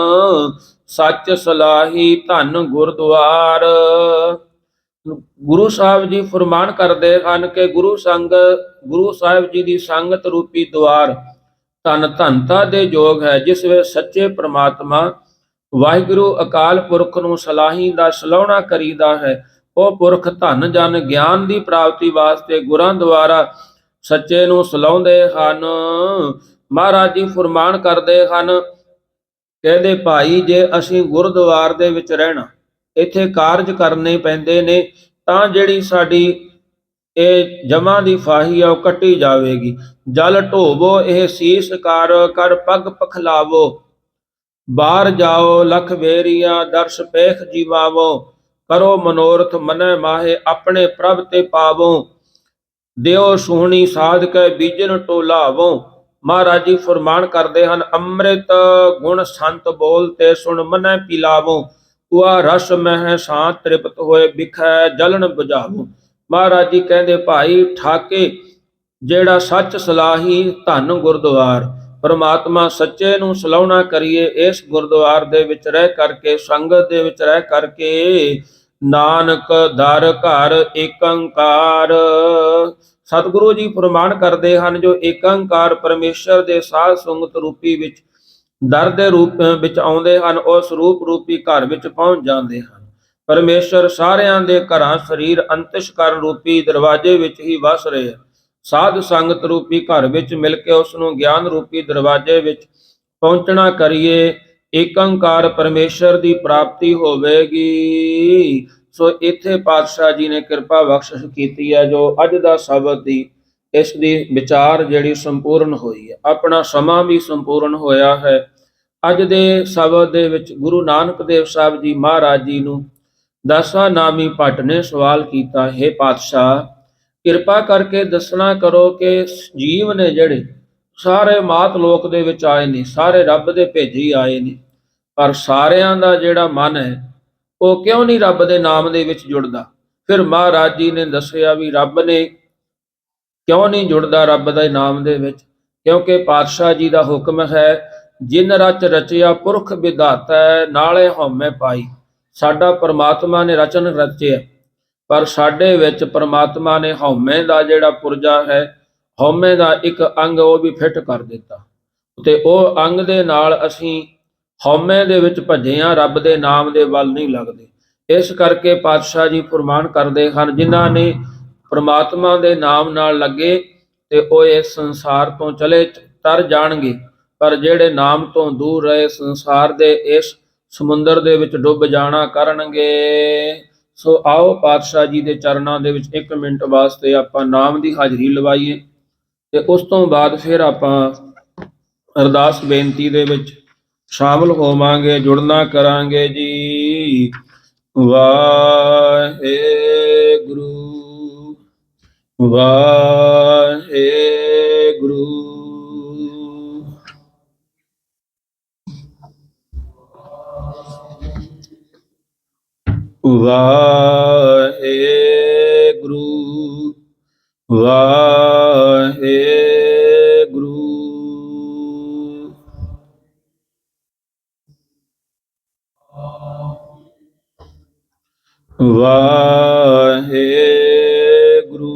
ਸੱਚ ਸਲਾਹੀ ਧਨ ਗੁਰਦੁਆਰ, ਗੁਰੂ ਸਾਹਿਬ ਜੀ ਫਰਮਾਨ ਕਰਦੇ ਹਨ ਕਿ ਗੁਰੂ ਸਾਹਿਬ ਜੀ ਦੀ ਸੰਗਤ ਰੂਪੀ ਦੁਆਰ ਧਨ ਧਨਤਾ ਦੇ ਯੋਗ ਹੈ, ਜਿਸ ਵਿੱਚ ਸੱਚੇ ਪ੍ਰਮਾਤਮਾ ਵਾਹਿਗੁਰੂ ਅਕਾਲ ਪੁਰਖ ਨੂੰ ਸਲਾਹੀ ਦਾ ਸਲਾਹੁਣਾ ਕਰੀਦਾ ਹੈ। ਉਹ ਪੁਰਖ ਧਨ ਜਨ ਗਿਆਨ ਦੀ ਪ੍ਰਾਪਤੀ ਵਾਸਤੇ ਗੁਰਾਂ ਦੁਆਰਾ ਸੱਚੇ ਨੂੰ ਸਲਾਹੁੰਦੇ ਹਨ। ਮਹਾਰਾਜ ਜੀ ਫਰਮਾਨ ਕਰਦੇ ਹਨ, ਕਹਿੰਦੇ ਭਾਈ, ਜੇ ਅਸੀਂ ਗੁਰਦੁਆਰ ਦੇ ਵਿੱਚ ਰਹਿਣਾ, ਇੱਥੇ ਕਾਰਜ ਕਰਨੇ ਪੈਂਦੇ ਨੇ, ਤਾਂ ਜਿਹੜੀ ਸਾਡੀ ਇਹ ਜਮਾਂ ਦੀ ਫਾਹੀ ਆ ਉਹ ਕੱਟੀ ਜਾਵੇਗੀ। ਜਲ ਢੋਵੋ ਇਹ ਸੀਸ ਕਰ ਪਗ ਪਖਲਾਵੋ, ਬਾਹਰ ਜਾਓ ਲਖ ਵੇਰੀਆਂ ਦਰਸ ਪੇਖ ਜੀਵਾਵੋ, ਕਰੋ ਮਨੋਰਥ ਮਨੈ ਮਾਹੇ ਆਪਣੇ ਪ੍ਰਭ ਤੇ ਪਾਵੋ, ਦਿਓ ਸੁਹਣੀ ਸਾਧ ਕੇ ਬੀਜਨ ਟੋਲਾਵੋ। ਮਹਾਰਾਜ ਜੀ ਫਰਮਾਨ ਕਰਦੇ ਹਨ, ਅੰਮ੍ਰਿਤ ਗੁਣ ਸੰਤ ਬੋਲ ਤੇ ਸੁਣ ਮਨੈ ਪਿਲਾਵੋ, ਉਆ ਰਸ ਮਹਿ ਸਾਂ ਤ੍ਰਿਪਤ ਹੋਏ ਬਿਖੈ ਜਲਨ ਬੁਝਾਵੋ। ਮਹਾਰਾਜ ਜੀ ਕਹਿੰਦੇ ਭਾਈ, ਠਾਕੇ ਜਿਹੜਾ ਸੱਚ ਸਲਾਹੀ ਧਨ ਗੁਰਦੁਆਰ, ਪਰਮਾਤਮਾ ਸੱਚੇ ਨੂੰ ਸਲਾਹੁਣਾ ਕਰੀਏ ਇਸ ਗੁਰਦੁਆਰ ਦੇ ਵਿੱਚ ਰਹਿ ਕਰਕੇ, ਸੰਗਤ ਦੇ ਵਿੱਚ ਰਹਿ ਕਰਕੇ। ਨਾਨਕ ਦਰ ਘਰ ਏਕੰਕਾਰ। ਸਤਿਗੁਰੂ ਜੀ ਫਰਮਾਨ ਕਰਦੇ ਹਨ, ਜੋ ਏਕੰਕਾਰ ਪਰਮੇਸ਼ਰ ਦੇ ਸਾਧ ਸੰਗਤ ਰੂਪੀ ਵਿੱਚ ਦਰ ਦੇ ਰੂਪ ਵਿੱਚ ਆਉਂਦੇ ਹਨ, ਉਸ ਰੂਪ ਰੂਪੀ ਘਰ ਵਿੱਚ ਪਹੁੰਚ ਜਾਂਦੇ ਹਨ। ਪਰਮੇਸ਼ਰ ਸਾਰਿਆਂ ਦੇ ਘਰਾਂ ਸਰੀਰ ਅੰਤਿਸ਼ਕਰਨ ਰੂਪੀ ਦਰਵਾਜ਼ੇ ਵਿੱਚ ਹੀ ਵਸ ਰਹੇ। ਸਾਧ ਸੰਗਤ ਰੂਪੀ ਘਰ ਵਿੱਚ ਮਿਲ ਕੇ ਉਸ ਨੂੰ ਗਿਆਨ ਰੂਪੀ ਦਰਵਾਜ਼ੇ ਵਿੱਚ ਪਹੁੰਚਣਾ ਕਰੀਏ, ਏਕੰਕਾਰ ਪਰਮੇਸ਼ਰ ਦੀ ਪ੍ਰਾਪਤੀ ਹੋਵੇਗੀ। ਸੋ ਇੱਥੇ ਪਾਤਸ਼ਾਹ ਜੀ ਨੇ ਕਿਰਪਾ ਬਖਸ਼ਿਸ਼ ਕੀਤੀ ਹੈ, ਜੋ ਅੱਜ ਦਾ ਸ਼ਬਦ ਦੀ ਇਸ ਦੀ ਵਿਚਾਰ ਜਿਹੜੀ ਸੰਪੂਰਨ ਹੋਈ ਹੈ। ਆਪਣਾ ਸਮਾਂ ਵੀ ਸੰਪੂਰਨ ਹੋਇਆ ਹੈ। ਅੱਜ ਦੇ ਸ਼ਬਦ ਦੇ ਵਿੱਚ ਗੁਰੂ ਨਾਨਕ ਦੇਵ ਸਾਹਿਬ ਜੀ ਮਹਾਰਾਜ ਜੀ ਨੂੰ ਦਸਾਂ ਨਾਮੀ ਭੱਟ ਨੇ ਸਵਾਲ ਕੀਤਾ, ਹੈ ਪਾਤਸ਼ਾਹ, ਕਿਰਪਾ ਕਰਕੇ ਦੱਸਣਾ ਕਰੋ ਕਿ ਜੀਵ ਨੇ ਜਿਹੜੇ ਸਾਰੇ ਮਾਤ ਲੋਕ ਦੇ ਵਿੱਚ ਆਏ ਨੇ, ਸਾਰੇ ਰੱਬ ਦੇ ਭੇਜੇ ਹੀ ਆਏ ਨੇ, ਪਰ ਸਾਰਿਆਂ ਦਾ ਜਿਹੜਾ ਮਨ ਹੈ ਉਹ ਕਿਉਂ ਨਹੀਂ ਰੱਬ ਦੇ ਨਾਮ ਦੇ ਵਿੱਚ ਜੁੜਦਾ। ਫਿਰ ਮਹਾਰਾਜ ਜੀ ਨੇ ਦੱਸਿਆ ਵੀ ਰੱਬ ਨੇ ਕਿਉਂ ਨਹੀਂ ਜੁੜਦਾ ਰੱਬ ਦੇ ਨਾਮ ਦੇ ਵਿੱਚ, ਕਿਉਂਕਿ ਪਾਤਸ਼ਾਹ ਜੀ ਦਾ ਹੁਕਮ ਹੈ, ਜਿਨ ਰਚ ਰਚਿਆ ਪੁਰਖ ਵਿਧਾਤਾ ਨਾਲੇ ਹਉਮੈ ਪਾਈ। ਸਾਡਾ ਪਰਮਾਤਮਾ ਨੇ ਰਚਨ ਰਚਿਆ, ਪਰ ਸਾਡੇ ਵਿੱਚ ਪਰਮਾਤਮਾ ਨੇ ਹਉਮੈ ਦਾ ਜਿਹੜਾ ਪੁਰਜਾ ਹੈ, ਹਉਮੈ ਦਾ ਇੱਕ ਅੰਗ ਉਹ ਵੀ ਫਿੱਟ ਕਰ ਦਿੱਤਾ, ਤੇ ਉਹ ਅੰਗ ਦੇ ਨਾਲ ਅਸੀਂ ਹਉਮੈ ਦੇ ਵਿੱਚ ਭੱਜੇ ਹਾਂ, ਰੱਬ ਦੇ ਨਾਮ ਦੇ ਵੱਲ ਨਹੀਂ ਲੱਗਦੇ। ਇਸ ਕਰਕੇ ਪਾਤਸ਼ਾਹ ਜੀ ਫਰਮਾਨ ਕਰਦੇ ਹਨ, ਜਿਨ੍ਹਾਂ ਨੇ ਪਰਮਾਤਮਾ ਦੇ ਨਾਮ ਨਾਲ ਲੱਗੇ ਤੇ ਉਹ ਇਸ ਸੰਸਾਰ ਤੋਂ ਚਲੇ ਤਰ ਜਾਣਗੇ, ਪਰ ਜਿਹੜੇ ਨਾਮ ਤੋਂ ਦੂਰ ਰਹੇ ਸੰਸਾਰ ਦੇ ਇਸ ਸਮੁੰਦਰ ਦੇ ਵਿੱਚ ਡੁੱਬ ਜਾਣਾ ਕਰਨਗੇ। ਸੋ ਆਓ ਪਾਤਸ਼ਾਹ ਜੀ ਦੇ ਚਰਨਾਂ ਦੇ ਵਿੱਚ 1 ਮਿੰਟ ਵਾਸਤੇ ਆਪਾਂ ਨਾਮ ਦੀ ਹਾਜ਼ਰੀ ਲਵਾਈਏ, ਤੇ ਉਸ ਤੋਂ ਬਾਅਦ ਫਿਰ ਆਪਾਂ ਅਰਦਾਸ ਬੇਨਤੀ ਦੇ ਵਿੱਚ ਸ਼ਾਮਲ ਹੋਵਾਂਗੇ, ਜੁੜਨਾ ਕਰਾਂਗੇ ਜੀ। ਵਾਹਿਗੁਰੂ ਵਾਹਿਗੁਰੂ। ਵਾਹਿਗੁਰੂ ਵਾਹਿਗੁਰੂ। ਵਾਹਿਗੁਰੂ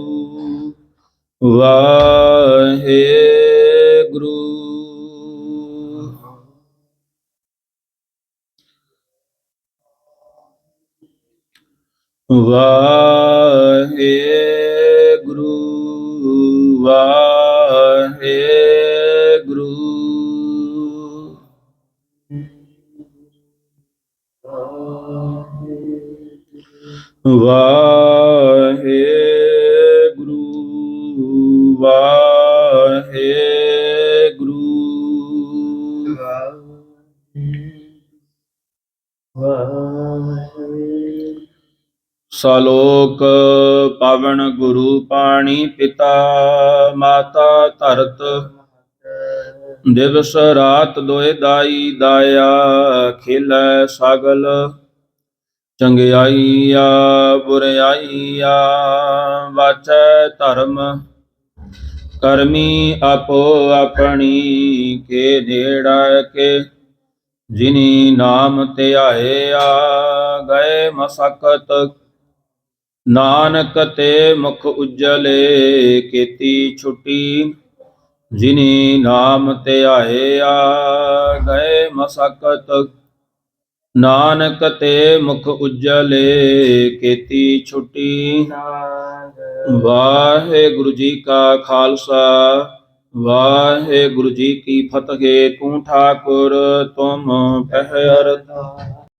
ਵਾਹਿਗੁਰੂ। ਵਾਹਿਗੁਰੂ ਵਾਹਿਗੁਰੂ। ਵਾਹਿਗੁਰੂ ਵਾਹਿਗੁਰੂ। ਸਲੋਕ ਪਵਨ ਗੁਰੂ ਪਾਣੀ ਪਿਤਾ, ਮਾਤਾ ਧਰਤ ਦਿਵਸ ਰਾਤ ਦੋਇ ਦਾਈ ਦਾਇਆ, ਖੇਲੈ ਸਗਲ ਚੰਗਿਆਈਆ ਬੁਰਿਆਈਆ, ਵਾਚੈ ਧਰਮ ਕਰਮੀ ਆਪੋ ਆਪਣੀ, ਕੇ ਨੇੜਾ ਕੇ ਜਿਨੀ ਨਾਮ ਧਿਆਇਆ, ਗਏ ਮਸਕਤ ਨਾਨਕ ਤੇ ਮੁਖ ਉਜਲੇ ਕੀਤੀ ਛੁਟੀ, ਜਿਨੀ ਨਾਮ ਧਿਆਇਆ ਗਏ ਮਸਕਤ। ਨਾਨਕ ਤੇ ਮੁਖ ਉਜਲੇ ਕੀਤੀ ਛੁਟੀ। ਵਾਹਿਗੁਰੂ ਜੀ ਕਾ ਖਾਲਸਾ, ਵਾਹਿਗੁਰੂ ਜੀ ਕੀ ਫਤਿਹ। ਤੂੰ ਠਾਕੁਰ ਤੁਮ ਪਹਿਰਦਾ।